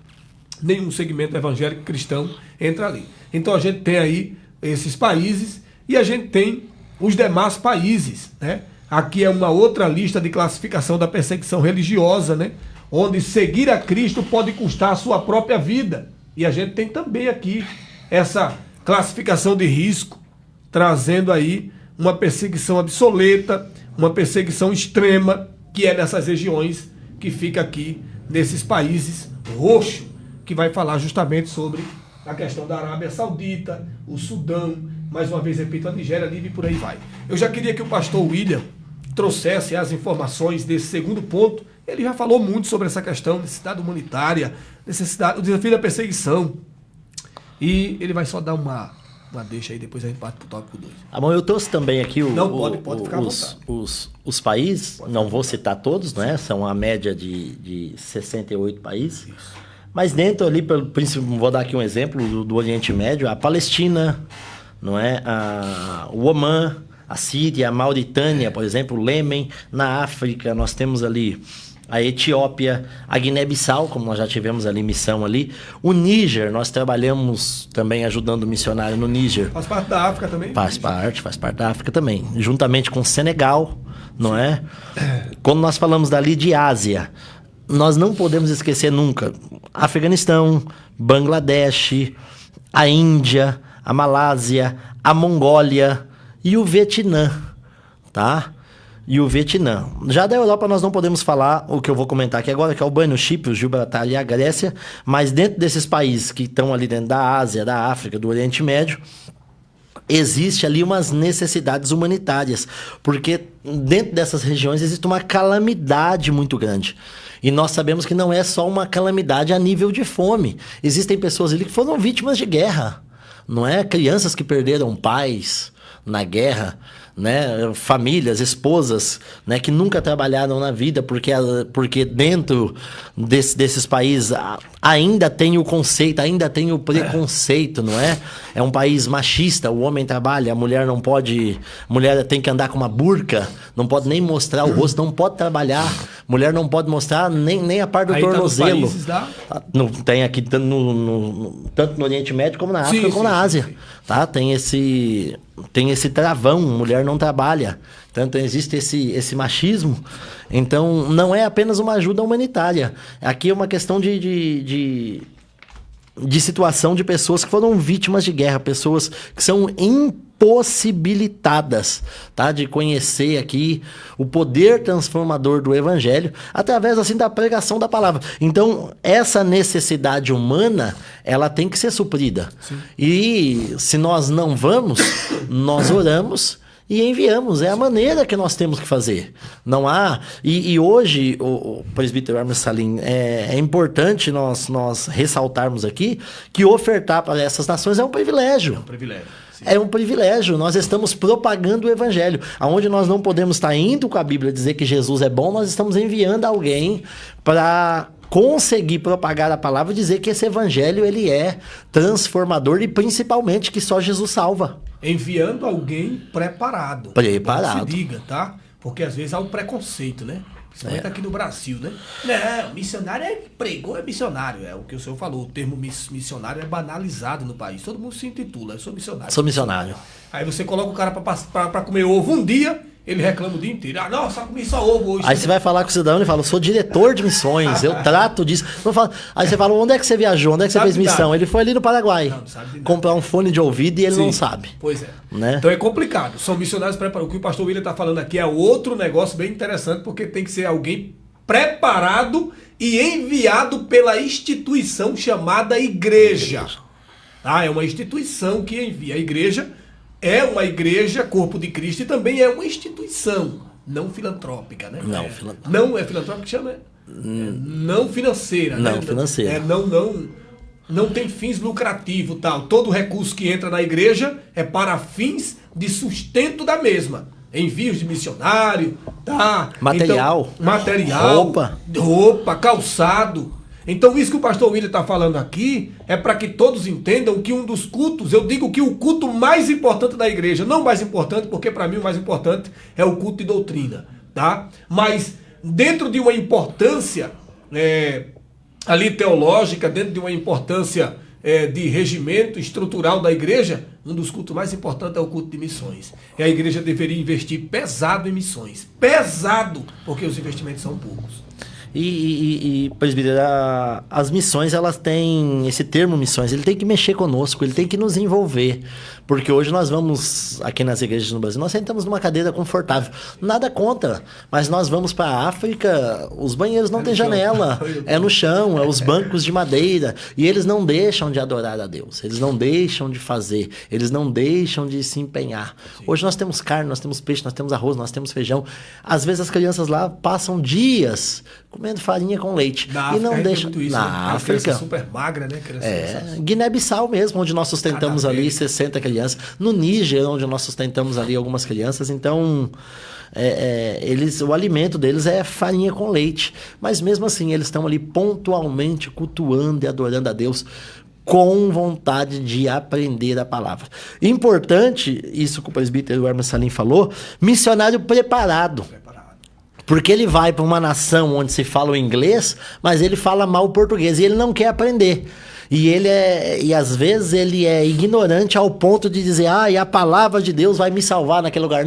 nenhum segmento evangélico cristão entra ali. Então a gente tem aí esses países e a gente tem os demais países, né? Aqui é uma outra lista de classificação da perseguição religiosa, né? Onde seguir a Cristo pode custar a sua própria vida. E a gente tem também aqui essa classificação de risco, trazendo aí uma perseguição obsoleta, uma perseguição extrema, que é nessas regiões que fica aqui, nesses países roxos, que vai falar justamente sobre a questão da Arábia Saudita, o Sudão, mais uma vez repito, a Nigéria, a Líbia e por aí vai. Eu já queria que o pastor William trouxesse as informações desse segundo ponto. Ele já falou muito sobre essa questão, necessidade humanitária, necessidade, o desafio da perseguição. E ele vai só dar uma deixa aí, depois a gente parte para o tópico 2. Bom, eu trouxe também aqui pode ficar os países, não vou citar todos, né? São a média de 68 países. Isso. Mas dentro ali, vou dar aqui um exemplo do Oriente Médio, a Palestina, não é? O Omã, a Síria, a Mauritânia, por exemplo, o Iêmen. Na África, nós temos ali a Etiópia, a Guiné-Bissau, como nós já tivemos ali missão ali. O Níger, nós trabalhamos também ajudando o missionário no Níger. Faz parte da África também? Faz parte da África também. Juntamente com o Senegal, não é? Quando nós falamos dali de Ásia, nós não podemos esquecer nunca Afeganistão, Bangladesh, a Índia, a Malásia, a Mongólia e o Vietnã, tá? E o Vietnã. Já da Europa nós não podemos falar o que eu vou comentar aqui agora, que é o Albânia, o Chipre, o Gibraltar e a Grécia, mas dentro desses países que estão ali dentro da Ásia, da África, do Oriente Médio, existe ali umas necessidades humanitárias, porque dentro dessas regiões existe uma calamidade muito grande. E nós sabemos que não é só uma calamidade a nível de fome. Existem pessoas ali que foram vítimas de guerra, não é? Crianças que perderam pais na guerra, né? Famílias, esposas, né? Que nunca trabalharam na vida porque dentro desses países ainda tem o conceito, ainda tem o preconceito, não é? É um país machista, o homem trabalha, a mulher não pode, a mulher tem que andar com uma burca, não pode nem mostrar o rosto, não pode trabalhar, mulher não pode mostrar nem a parte do aí tornozelo. Tá não tem aqui tanto no Oriente Médio como na África, como na Ásia, tá? Tem esse travão, mulher não trabalha. Então existe esse machismo. Então não é apenas uma ajuda humanitária. Aqui é uma questão de situação de pessoas que foram vítimas de guerra, pessoas que são impossibilitadas, tá? De conhecer aqui o poder transformador do evangelho através assim da pregação da palavra. Então essa necessidade humana, ela tem que ser suprida. Sim. E se nós não vamos, nós oramos e enviamos. É a maneira que nós temos que fazer. Não há... E hoje, o presbítero Hermes Salim, é importante nós ressaltarmos aqui que ofertar para essas nações é um privilégio. É um privilégio. Sim. É um privilégio. Nós estamos propagando o evangelho. Aonde nós não podemos estar indo com a Bíblia dizer que Jesus é bom, nós estamos enviando alguém para conseguir propagar a palavra e dizer que esse evangelho ele é transformador e principalmente que só Jesus salva. Enviando alguém preparado. Preparado. Se diga, tá? Porque às vezes há um preconceito, né? Principalmente aqui no Brasil, né? Não, missionário pregou, é missionário. É o que o senhor falou. O termo missionário é banalizado no país. Todo mundo se intitula, eu sou missionário. Sou missionário. Aí você coloca o cara pra comer ovo um dia, ele reclama o dia inteiro. Ah, não, só comi só ovo hoje. Aí você vai falar com o cidadão e fala, eu sou diretor de missões, eu trato disso. Aí você fala, onde é que você viajou? Onde é que você fez missão? Ele foi ali no Paraguai comprar um fone de ouvido e ele não sabe. Pois é. Né? Então é complicado. São missionários preparados. O que o pastor William está falando aqui é outro negócio bem interessante, porque tem que ser alguém preparado e enviado pela instituição chamada igreja. Ah, é uma instituição que envia. A igreja é uma igreja, corpo de Cristo, e também é uma instituição não filantrópica, né? Não é filantrópica que chama? Não financeira. Não né? financeira. Não tem fins lucrativos, tal. Todo recurso que entra na igreja é para fins de sustento da mesma. Envios de missionário, tá? Material. Então, material. Roupa, calçado. Então isso que o pastor William está falando aqui é para que todos entendam que um dos cultos, eu digo que o culto mais importante da igreja, não mais importante, porque para mim o mais importante é o culto de doutrina, tá? Mas dentro de uma importância ali teológica, dentro de uma importância de regimento estrutural da igreja, um dos cultos mais importantes é o culto de missões. E a igreja deveria investir pesado em missões. Pesado, porque os investimentos são poucos. Presbítero, as missões, elas têm esse termo missões, ele tem que mexer conosco, ele tem que nos envolver, porque hoje nós vamos, aqui nas igrejas no Brasil, nós sentamos numa cadeira confortável, nada contra, mas nós vamos para a África, os banheiros não têm janela, é no chão, é os bancos de madeira, e eles não deixam de adorar a Deus, eles não deixam de fazer, eles não deixam de se empenhar. Sim. Hoje nós temos carne, nós temos peixe, nós temos arroz, nós temos feijão, às vezes as crianças lá passam dias comendo farinha com leite. Na e não África deixam. Isso, na né? África. Super magra, né? Guiné-Bissau mesmo, onde nós sustentamos ali 60 crianças. No Níger, onde nós sustentamos ali algumas crianças. Então, o alimento deles é farinha com leite. Mas mesmo assim, eles estão ali pontualmente cultuando e adorando a Deus, com vontade de aprender a palavra. Importante, isso que o presbítero Hermes Salim falou, missionário preparado. Porque ele vai para uma nação onde se fala o inglês, mas ele fala mal o português e ele não quer aprender. E às vezes ele é ignorante ao ponto de dizer, e a palavra de Deus vai me salvar naquele lugar.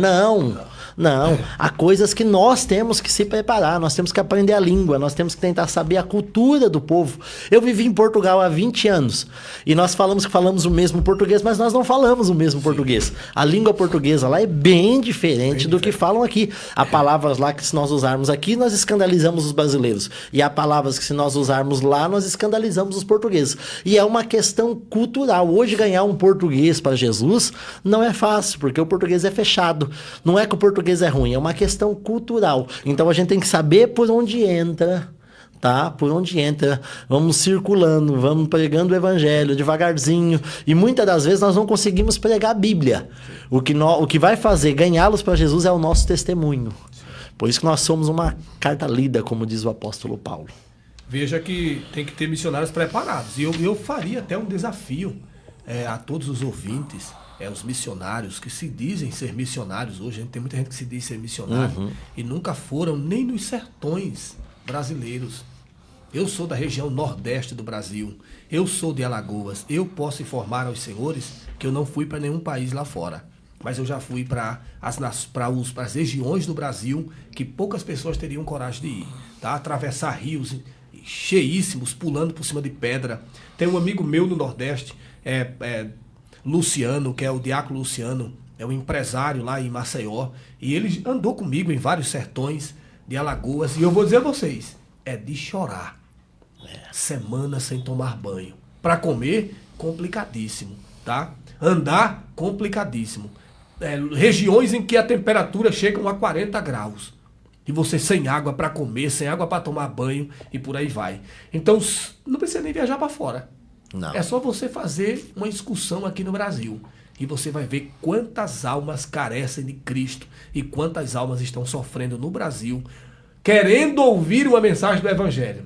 Não, há coisas que nós temos que se preparar, nós temos que aprender a língua, nós temos que tentar saber a cultura do povo. Eu vivi em Portugal há 20 anos e nós falamos que falamos o mesmo português, mas nós não falamos o mesmo português. A língua portuguesa lá é bem diferente do que falam aqui. Há palavras lá que se nós usarmos aqui, nós escandalizamos os brasileiros. E há palavras que se nós usarmos lá, nós escandalizamos os portugueses. E é uma questão cultural. Hoje ganhar um português para Jesus não é fácil, porque o português é fechado. Não é que o português é ruim, é uma questão cultural. Então a gente tem que saber por onde entra, tá? Por onde entra. Vamos circulando, vamos pregando o evangelho devagarzinho. E muitas das vezes nós não conseguimos pregar a Bíblia. O que vai fazer ganhá-los para Jesus é o nosso testemunho. Por isso que nós somos uma carta lida, como diz o apóstolo Paulo. Veja que tem que ter missionários preparados. E eu faria até um desafio a todos os ouvintes, os missionários que se dizem ser missionários hoje. Tem muita gente que se diz ser missionário e nunca foram nem nos sertões brasileiros. Eu sou da região nordeste do Brasil, eu sou de Alagoas. Eu posso informar aos senhores que eu não fui para nenhum país lá fora, mas eu já fui para as regiões do Brasil que poucas pessoas teriam coragem de ir, tá? Atravessar rios cheíssimos, pulando por cima de pedra. Tem um amigo meu no Nordeste, Luciano, que é o diácono Luciano, é um empresário lá em Maceió, e ele andou comigo em vários sertões de Alagoas, e eu vou dizer a vocês, é de chorar. Semanas sem tomar banho. Para comer, complicadíssimo, tá? Andar, complicadíssimo. Regiões em que a temperatura chega a 40 graus. E você sem água para comer, sem água para tomar banho, e por aí vai. Então, não precisa nem viajar para fora. Não. É só você fazer uma excursão aqui no Brasil e você vai ver quantas almas carecem de Cristo e quantas almas estão sofrendo no Brasil querendo ouvir uma mensagem do Evangelho.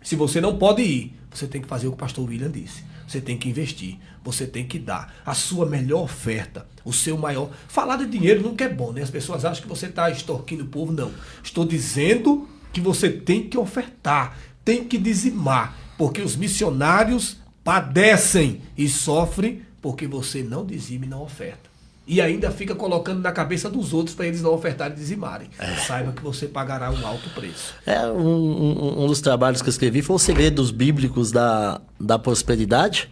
Se você não pode ir, você tem que fazer o que o pastor William disse. Você tem que investir, você tem que dar a sua melhor oferta, o seu maior... Falar de dinheiro nunca é bom, né? As pessoas acham que você está extorquindo o povo. Não. Estou dizendo que você tem que ofertar, tem que dizimar, porque os missionários padecem e sofrem porque você não dizima e não oferta. E ainda fica colocando na cabeça dos outros para eles não ofertarem e dizimarem. Saiba que você pagará um alto preço. Um dos trabalhos que eu escrevi foi os segredos bíblicos da prosperidade,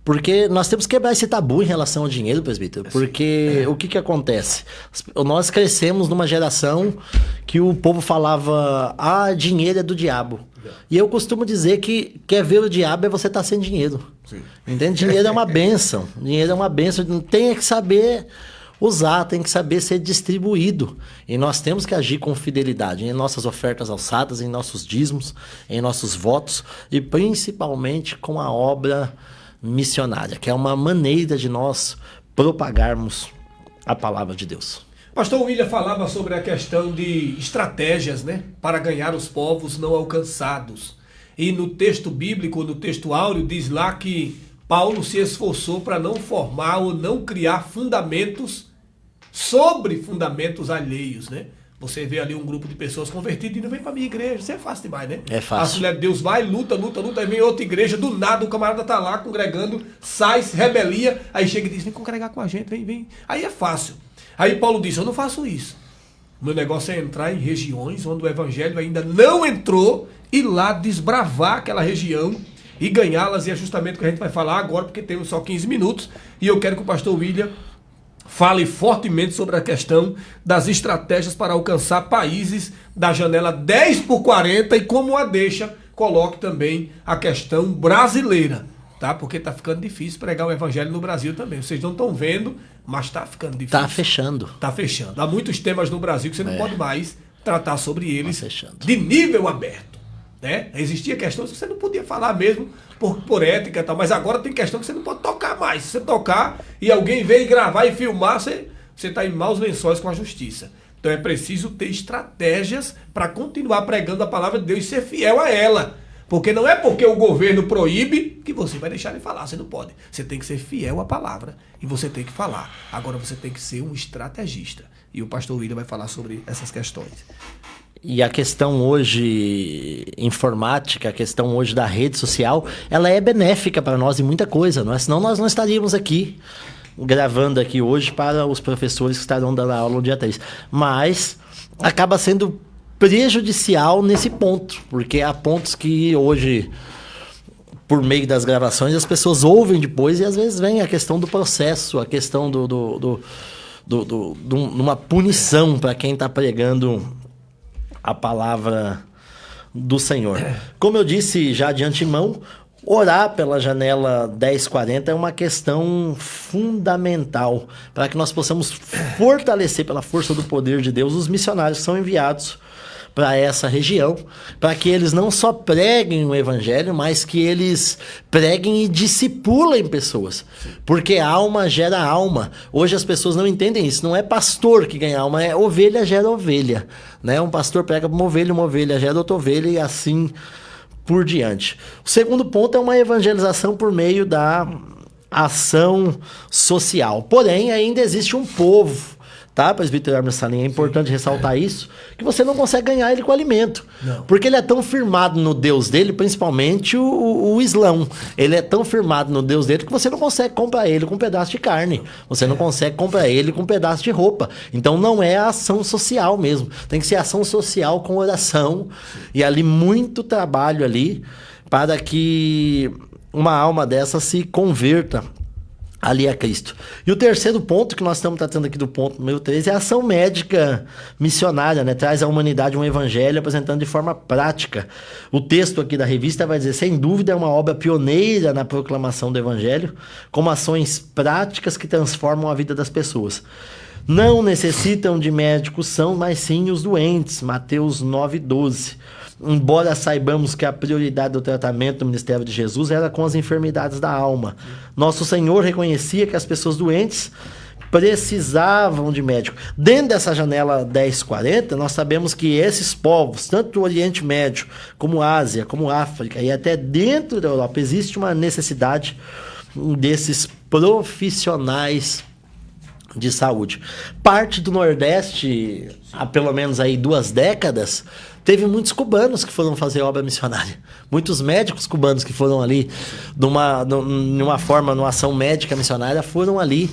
porque nós temos que quebrar esse tabu em relação ao dinheiro, presbítero. Porque o que acontece? Nós crescemos numa geração que o povo falava, dinheiro é do diabo. E eu costumo dizer que quer ver o diabo é você estar sem dinheiro. Sim. Entende? Dinheiro é uma bênção. Dinheiro é uma bênção. Tem que saber usar, tem que saber ser distribuído. E nós temos que agir com fidelidade em nossas ofertas alçadas, em nossos dízimos, em nossos votos e principalmente com a obra missionária, que é uma maneira de nós propagarmos a palavra de Deus. Pastor William falava sobre a questão de estratégias, né, para ganhar os povos não alcançados. E no texto bíblico, no texto áureo, diz lá que Paulo se esforçou para não formar ou não criar fundamentos sobre fundamentos alheios, né? Você vê ali um grupo de pessoas convertidas e não vem pra minha igreja. Isso é fácil demais, né? É fácil. A Assembleia de Deus vai, luta, aí vem outra igreja, do nada o camarada tá lá congregando, sai, se rebelia, aí chega e diz, vem congregar com a gente, vem. Aí é fácil. Aí Paulo disse, eu não faço isso. Meu negócio é entrar em regiões onde o evangelho ainda não entrou e lá desbravar aquela região e ganhá-las. E é justamente o que a gente vai falar agora, porque temos só 15 minutos. E eu quero que o pastor William fale fortemente sobre a questão das estratégias para alcançar países da janela 10x40 e como a deixa, coloque também a questão brasileira, tá? Porque tá ficando difícil pregar o evangelho no Brasil também. Vocês não estão vendo, mas tá ficando difícil. Tá fechando. Tá fechando. Há muitos temas no Brasil que você não pode mais tratar sobre eles Tá de nível aberto, né? Existia questões que você não podia falar mesmo por ética e tal, mas agora tem questão que você não pode tocar mais. Se você tocar e alguém vem gravar e filmar, você está em maus lençóis com a justiça. Então é preciso ter estratégias para continuar pregando a palavra de Deus e ser fiel a ela. Porque não é porque o governo proíbe que você vai deixar de falar. Você não pode. Você tem que ser fiel à palavra e você tem que falar. Agora você tem que ser um estrategista. E o pastor William vai falar sobre essas questões. E a questão hoje informática, a questão hoje da rede social, ela é benéfica para nós em muita coisa, não é? Senão nós não estaríamos aqui gravando aqui hoje para os professores que estarão dando aula no dia 3. Mas acaba sendo prejudicial nesse ponto, porque há pontos que hoje, por meio das gravações, as pessoas ouvem depois e às vezes vem a questão do processo, a questão de uma punição para quem está pregando a palavra do Senhor. Como eu disse já de antemão, orar pela janela 1040 é uma questão fundamental para que nós possamos fortalecer pela força do poder de Deus os missionários que são enviados para essa região, para que eles não só preguem o evangelho, mas que eles preguem e discipulem pessoas. Porque alma gera alma. Hoje as pessoas não entendem isso. Não é pastor que ganha alma, é ovelha gera ovelha. Né? Um pastor prega uma ovelha gera outra ovelha e assim por diante. O segundo ponto é uma evangelização por meio da ação social. Porém, ainda existe um povo, tá, presbítero Hermes Salim? É importante ressaltar isso, que você não consegue ganhar ele com alimento. Não. Porque ele é tão firmado no Deus dele, principalmente o Islão. Ele é tão firmado no Deus dele que você não consegue comprar ele com um pedaço de carne. Você não consegue comprar ele com um pedaço de roupa. Então não é a ação social mesmo. Tem que ser ação social com oração. E ali muito trabalho ali para que uma alma dessa se converta ali a Cristo. E o terceiro ponto que nós estamos tratando aqui do ponto número 3 é a ação médica missionária, né? Traz à humanidade um evangelho apresentando de forma prática. O texto aqui da revista vai dizer, sem dúvida é uma obra pioneira na proclamação do evangelho, com ações práticas que transformam a vida das pessoas. Não necessitam de médicos são, mas sim os doentes. Mateus 9:12. Embora saibamos que a prioridade do tratamento do ministério de Jesus era com as enfermidades da alma, nosso Senhor reconhecia que as pessoas doentes precisavam de médico. Dentro dessa janela 1040, nós sabemos que esses povos, tanto do Oriente Médio, como Ásia, como África e até dentro da Europa, existe uma necessidade desses profissionais de saúde. Parte do Nordeste, há pelo menos aí 2 décadas, teve muitos cubanos que foram fazer obra missionária. Muitos médicos cubanos que foram ali, numa ação médica missionária, foram ali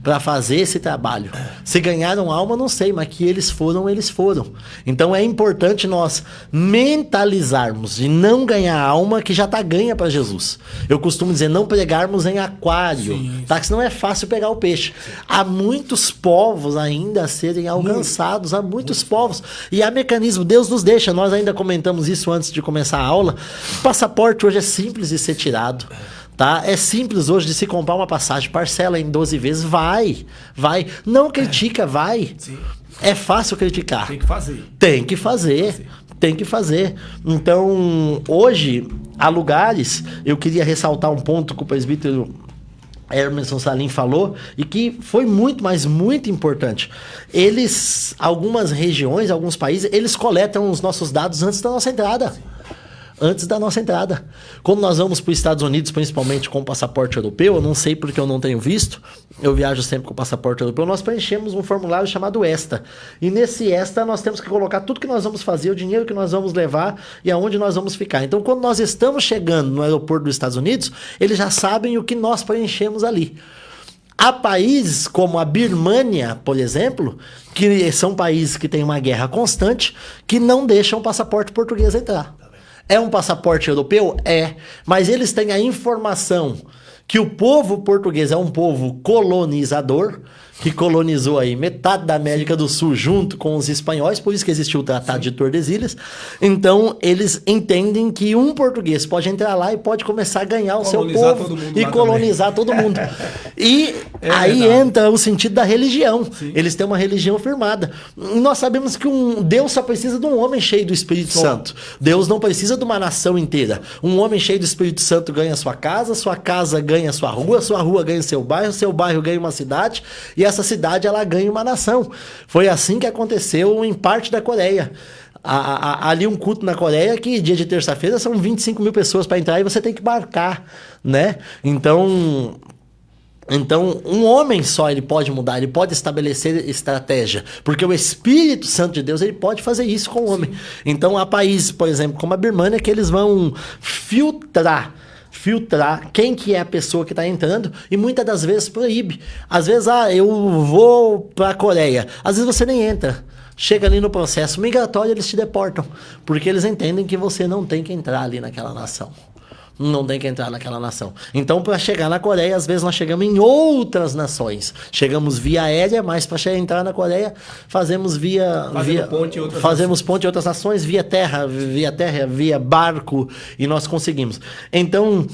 para fazer esse trabalho. Se ganharam alma, não sei, mas que eles foram. Então é importante nós mentalizarmos e não ganhar alma que já está ganha para Jesus. Eu costumo dizer, não pregarmos em aquário, tá? Que senão é fácil pegar o peixe. Há muitos povos ainda a serem alcançados, há muitos povos. E há mecanismo, Deus nos deixa, nós ainda comentamos isso antes de começar a aula, o passaporte hoje é simples de ser tirado. Tá? É simples hoje de se comprar uma passagem, parcela em 12 vezes, vai. Não critica, vai. Sim. É fácil criticar. Tem que fazer. Então, hoje, há lugares, eu queria ressaltar um ponto que o presbítero Hermes Salim falou, e que foi muito, mas muito importante. Algumas regiões, alguns países, eles coletam os nossos dados antes da nossa entrada. antes da nossa entrada. Quando nós vamos para os Estados Unidos, principalmente com o passaporte europeu, eu não sei porque eu não tenho visto, eu viajo sempre com o passaporte europeu, nós preenchemos um formulário chamado ESTA. E nesse ESTA nós temos que colocar tudo que nós vamos fazer, o dinheiro que nós vamos levar e aonde nós vamos ficar. Então, quando nós estamos chegando no aeroporto dos Estados Unidos, eles já sabem o que nós preenchemos ali. Há países como a Birmânia, por exemplo, que são países que têm uma guerra constante, que não deixam o passaporte português entrar. É um passaporte europeu? É. Mas eles têm a informação que o povo português é um povo colonizador, que colonizou aí metade da América do Sul junto com os espanhóis, por isso que existiu o Tratado de Tordesilhas. Então, eles entendem que um português pode entrar lá e pode começar a ganhar o seu povo e colonizar todo mundo. E aí entra o sentido da religião. Sim. Eles têm uma religião firmada. Nós sabemos que Deus só precisa de um homem cheio do Espírito Santo. Deus não precisa de uma nação inteira. Um homem cheio do Espírito Santo ganha sua casa ganha sua rua ganha seu bairro ganha uma cidade, e essa cidade ela ganha uma nação. Foi assim que aconteceu em parte da Coreia. Ali um culto na Coreia que dia de terça-feira são 25 mil pessoas para entrar e você tem que marcar, né? Então, um homem só ele pode mudar, ele pode estabelecer estratégia, porque o Espírito Santo de Deus ele pode fazer isso com o homem. Sim. Então, há países, por exemplo, como a Birmânia, que eles vão filtrar quem que é a pessoa que está entrando e muitas das vezes proíbe. Às vezes, eu vou para a Coreia. Às vezes você nem entra. Chega ali no processo migratório, eles te deportam. Porque eles entendem que você não tem que entrar ali naquela nação. Não tem que entrar naquela nação. Então, para chegar na Coreia, às vezes nós chegamos em outras nações. Chegamos via aérea, mas para entrar na Coreia, fazemos ponte em outras nações, via terra, via barco, e nós conseguimos. Então,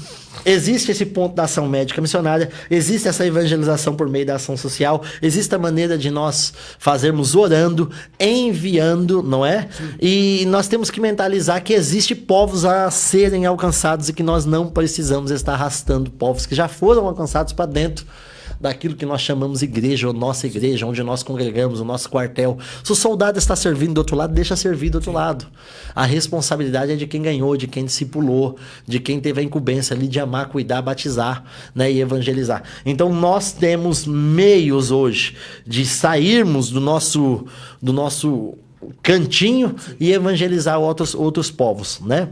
existe esse ponto da ação médica missionária, existe essa evangelização por meio da ação social, existe a maneira de nós fazermos orando, enviando, não é? Sim. E nós temos que mentalizar que existe povos a serem alcançados e que nós não precisamos estar arrastando povos que já foram alcançados para dentro daquilo que nós chamamos igreja, ou nossa igreja, onde nós congregamos, o nosso quartel. Se o soldado está servindo do outro lado, deixa servir do outro lado. A responsabilidade é de quem ganhou, de quem discipulou, de quem teve a incumbência ali de amar, cuidar, batizar, né, e evangelizar. Então nós temos meios hoje de sairmos do nosso cantinho e evangelizar outros povos, né?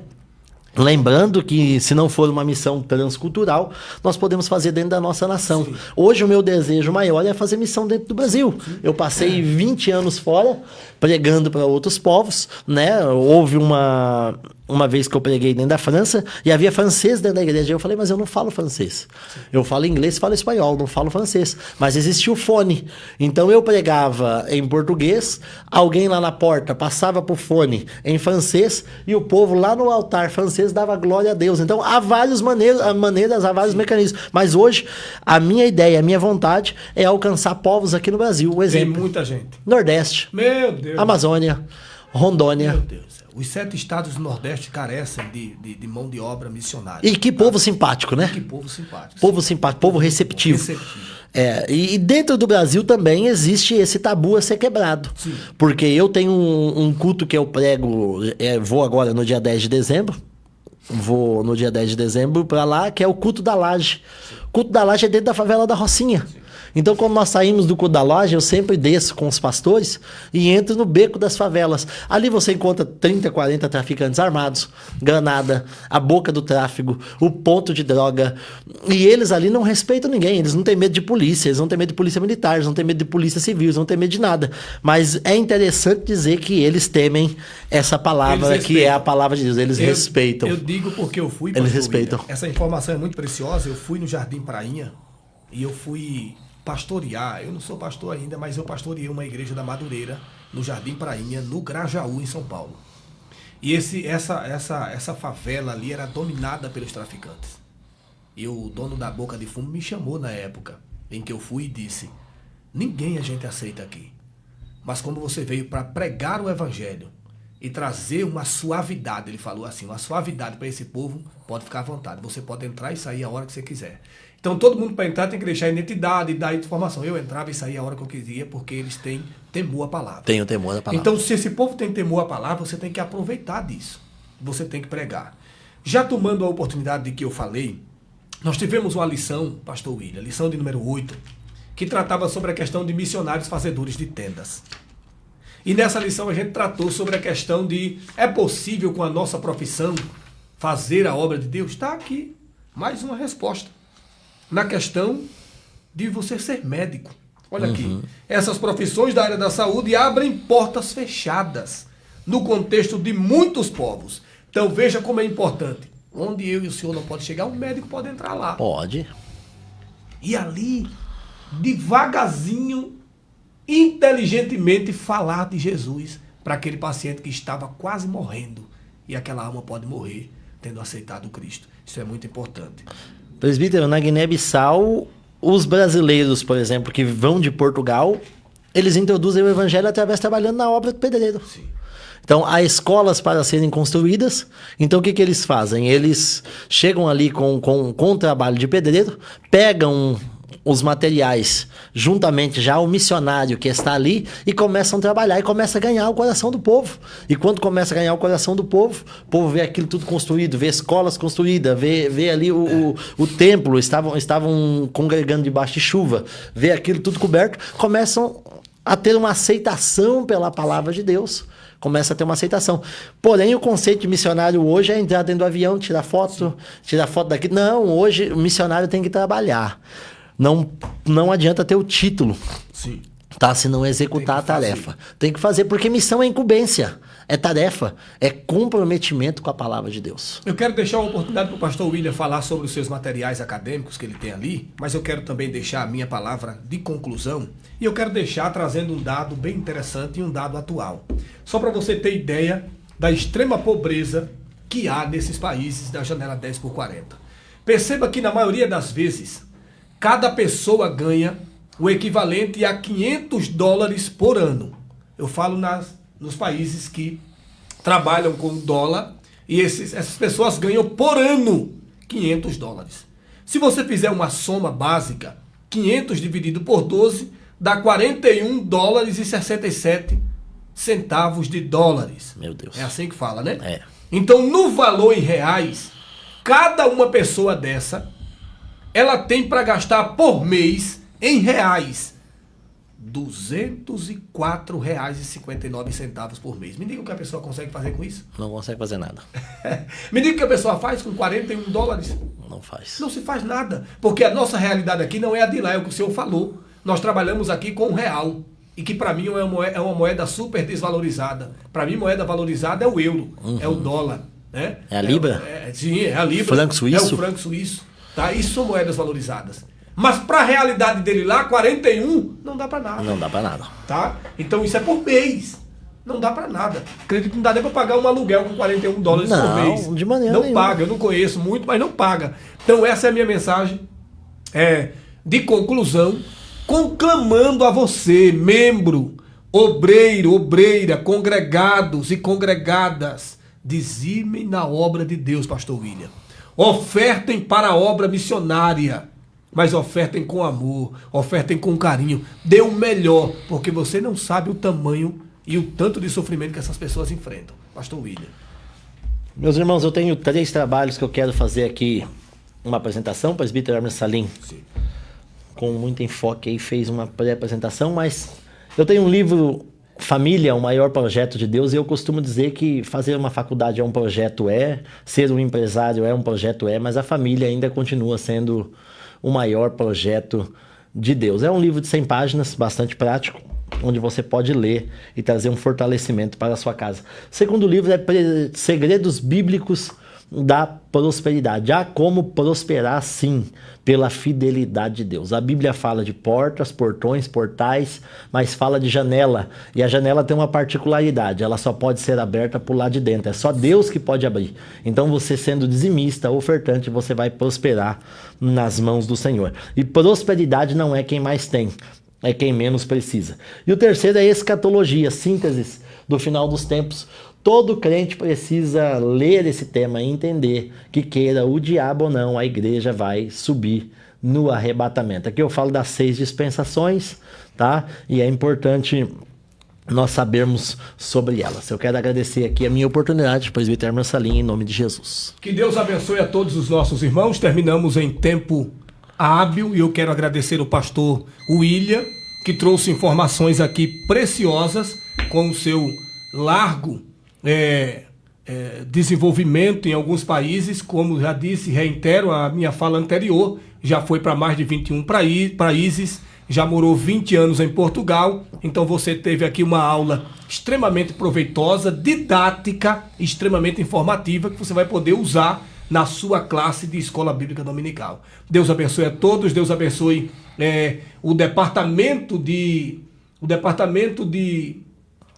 Lembrando que, se não for uma missão transcultural, nós podemos fazer dentro da nossa nação. Sim. Hoje, o meu desejo maior é fazer missão dentro do Brasil. Sim. Eu passei 20 anos fora, pregando para outros povos, né? Houve uma vez que eu preguei dentro da França, e havia francês dentro da igreja. Eu falei, mas eu não falo francês. Eu falo inglês, falo espanhol, não falo francês. Mas existia o fone. Então, eu pregava em português, alguém lá na porta passava por fone em francês, e o povo lá no altar francês dava glória a Deus. Então, há várias maneiras, há vários mecanismos. Mas hoje, a minha ideia, a minha vontade é alcançar povos aqui no Brasil. Um exemplo. Tem muita gente. Nordeste. Meu Deus. Amazônia. Rondônia. Meu Deus. Os 7 estados do Nordeste carecem de mão de obra missionária. E que povo simpático, né? Que povo simpático. Povo simpático, povo receptivo. E dentro do Brasil também existe esse tabu a ser quebrado. Sim. Porque eu tenho um culto que eu prego, vou agora no dia 10 de dezembro. Vou no dia 10 de dezembro para lá, que é o culto da Laje. O culto da Laje é dentro da favela da Rocinha. Sim. Então, quando nós saímos do culto da Laje, eu sempre desço com os pastores e entro no beco das favelas. Ali você encontra 30, 40 traficantes armados, granada, a boca do tráfico, o ponto de droga. E eles ali não respeitam ninguém, eles não têm medo de polícia, eles não têm medo de polícia militar, eles não têm medo de polícia civil, eles não têm medo de nada. Mas é interessante dizer que eles temem essa palavra, que é a palavra de Deus. Eles respeitam. Eu digo porque eu fui, eles respeitam. Essa informação é muito preciosa. Eu fui no Jardim Prainha e eu fui pastorear. Eu não sou pastor ainda, mas eu pastoreei uma igreja da Madureira no Jardim Prainha, no Grajaú, em São Paulo. E essa favela ali era dominada pelos traficantes. E o dono da boca de fumo me chamou na época em que eu fui e disse: ninguém a gente aceita aqui, mas como você veio para pregar o evangelho e trazer uma suavidade, ele falou assim, uma suavidade para esse povo, pode ficar à vontade, você pode entrar e sair a hora que você quiser. Então todo mundo para entrar tem que deixar a identidade e dar informação. Eu entrava e saía a hora que eu queria, porque eles têm temor à palavra. Tenho temor à palavra. Então, se esse povo tem temor à palavra, você tem que aproveitar disso. Você tem que pregar. Já tomando a oportunidade de que eu falei, nós tivemos uma lição, pastor William, lição de número 8, que tratava sobre a questão de missionários fazedores de tendas. E nessa lição a gente tratou sobre a questão de, é possível com a nossa profissão fazer a obra de Deus? Está aqui mais uma resposta. Na questão de você ser médico. Olha aqui, essas profissões da área da saúde abrem portas fechadas no contexto de muitos povos. Então veja como é importante. Onde eu e o senhor não pode chegar, um médico pode entrar lá. Pode. E ali, devagarzinho, inteligentemente falar de Jesus para aquele paciente que estava quase morrendo. E aquela alma pode morrer tendo aceitado Cristo. Isso é muito importante. Presbítero, na Guiné-Bissau, os brasileiros, por exemplo, que vão de Portugal, eles introduzem o evangelho através trabalhando na obra do pedreiro. Sim. Então, há escolas para serem construídas. Então, o que eles fazem? Eles chegam ali com o trabalho de pedreiro, pegam os materiais juntamente já o missionário que está ali e começam a trabalhar e começa a ganhar o coração do povo. E quando começa a ganhar o coração do povo, o povo vê aquilo tudo construído, vê escolas construídas, vê ali o templo, estavam congregando debaixo de chuva, vê aquilo tudo coberto, começam a ter uma aceitação pela palavra de Deus. Começa a ter uma aceitação. Porém, o conceito de missionário hoje é entrar dentro do avião, tirar foto daqui. Não, hoje o missionário tem que trabalhar. Não adianta ter o título, Sim. tá? Se não executar a tarefa. Tem que fazer, porque missão é incumbência, é tarefa, é comprometimento com a palavra de Deus. Eu quero deixar uma oportunidade para o pastor William falar sobre os seus materiais acadêmicos que ele tem ali, mas eu quero também deixar a minha palavra de conclusão, e eu quero deixar trazendo um dado bem interessante e um dado atual. Só para você ter ideia da extrema pobreza que há nesses países da janela 10x40. Perceba que na maioria das vezes, cada pessoa ganha o equivalente a $500 por ano. Eu falo nos países que trabalham com dólar e essas pessoas ganham por ano $500. Se você fizer uma soma básica, 500 dividido por 12 dá $41,67 de dólares. Meu Deus. É assim que fala, né? É. Então, no valor em reais, cada uma pessoa dessa, ela tem para gastar por mês, em reais, R$ 204,59 por mês. Me diga o que a pessoa consegue fazer com isso. Não consegue fazer nada. Me diga o que a pessoa faz com $41. Não faz. Não se faz nada. Porque a nossa realidade aqui não é a de lá, é o que o senhor falou. Nós trabalhamos aqui com o real. E que para mim é uma moeda super desvalorizada. Para mim, moeda valorizada é o euro, é o dólar. Né? É a Libra? Sim, é a Libra. Franco suíço? É o franco suíço. Tá? Isso são moedas valorizadas. Mas para a realidade dele lá, 41, não dá para nada. Não dá pra nada. Tá? Então isso é por mês. Não dá para nada. Acredito que não dá nem para pagar um aluguel com $41 por mês. Não, de maneira não nenhuma. paga. Eu não conheço muito, mas não paga. Então essa é a minha mensagem de conclusão, conclamando a você, membro, obreiro, obreira, congregados e congregadas, dizimem na obra de Deus, pastor William. Ofertem para a obra missionária, mas ofertem com amor, ofertem com carinho. Dê o melhor, porque você não sabe o tamanho e o tanto de sofrimento que essas pessoas enfrentam. Pastor William. Meus irmãos, eu tenho 3 trabalhos que eu quero fazer aqui. Uma apresentação, o presbítero Hermes Salim, Sim. com muito enfoque aí, fez uma pré-apresentação, mas eu tenho um livro, Família, o maior projeto de Deus, e eu costumo dizer que fazer uma faculdade é um projeto, ser um empresário é um projeto, mas a família ainda continua sendo o maior projeto de Deus. É um livro de 100 páginas, bastante prático, onde você pode ler e trazer um fortalecimento para a sua casa. O segundo livro é Segredos Bíblicos da Prosperidade. Há como prosperar, sim, pela fidelidade de Deus. A Bíblia fala de portas, portões, portais, mas fala de janela. E a janela tem uma particularidade, ela só pode ser aberta por lá de dentro. É só Deus que pode abrir. Então você, sendo dizimista, ofertante, você vai prosperar nas mãos do Senhor. E prosperidade não é quem mais tem, é quem menos precisa. E o terceiro é escatologia, sínteses do final dos tempos. Todo crente precisa ler esse tema e entender que, queira o diabo ou não, a igreja vai subir no arrebatamento. Aqui eu falo das 6 dispensações, tá? E é importante nós sabermos sobre elas. Eu quero agradecer aqui a minha oportunidade, presbítero Hermes Salim, em nome de Jesus. Que Deus abençoe a todos os nossos irmãos. Terminamos em tempo hábil e eu quero agradecer o pastor William, que trouxe informações aqui preciosas com o seu largo desenvolvimento em alguns países. Como já disse, reitero a minha fala anterior, já foi para mais de 21 países, já morou 20 anos em Portugal. Então você teve aqui uma aula extremamente proveitosa, didática, extremamente informativa, que você vai poder usar na sua classe de escola bíblica dominical. Deus abençoe a todos, Deus abençoe o departamento de...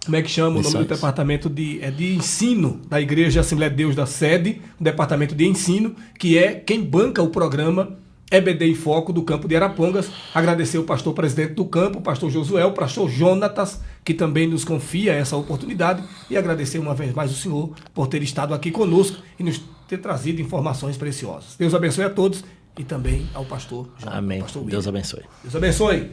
Como é que chama o nome do departamento de ensino da Igreja Assembleia de Deus da Sede, o departamento de ensino, que é quem banca o programa EBD em Foco do campo de Arapongas. Agradecer o pastor presidente do campo, o pastor Josué, o pastor Jonatas, que também nos confia essa oportunidade, e agradecer uma vez mais o senhor por ter estado aqui conosco e nos ter trazido informações preciosas. Deus abençoe a todos e também ao pastor Jonatas. Amém. Pastor Deus abençoe. Deus abençoe.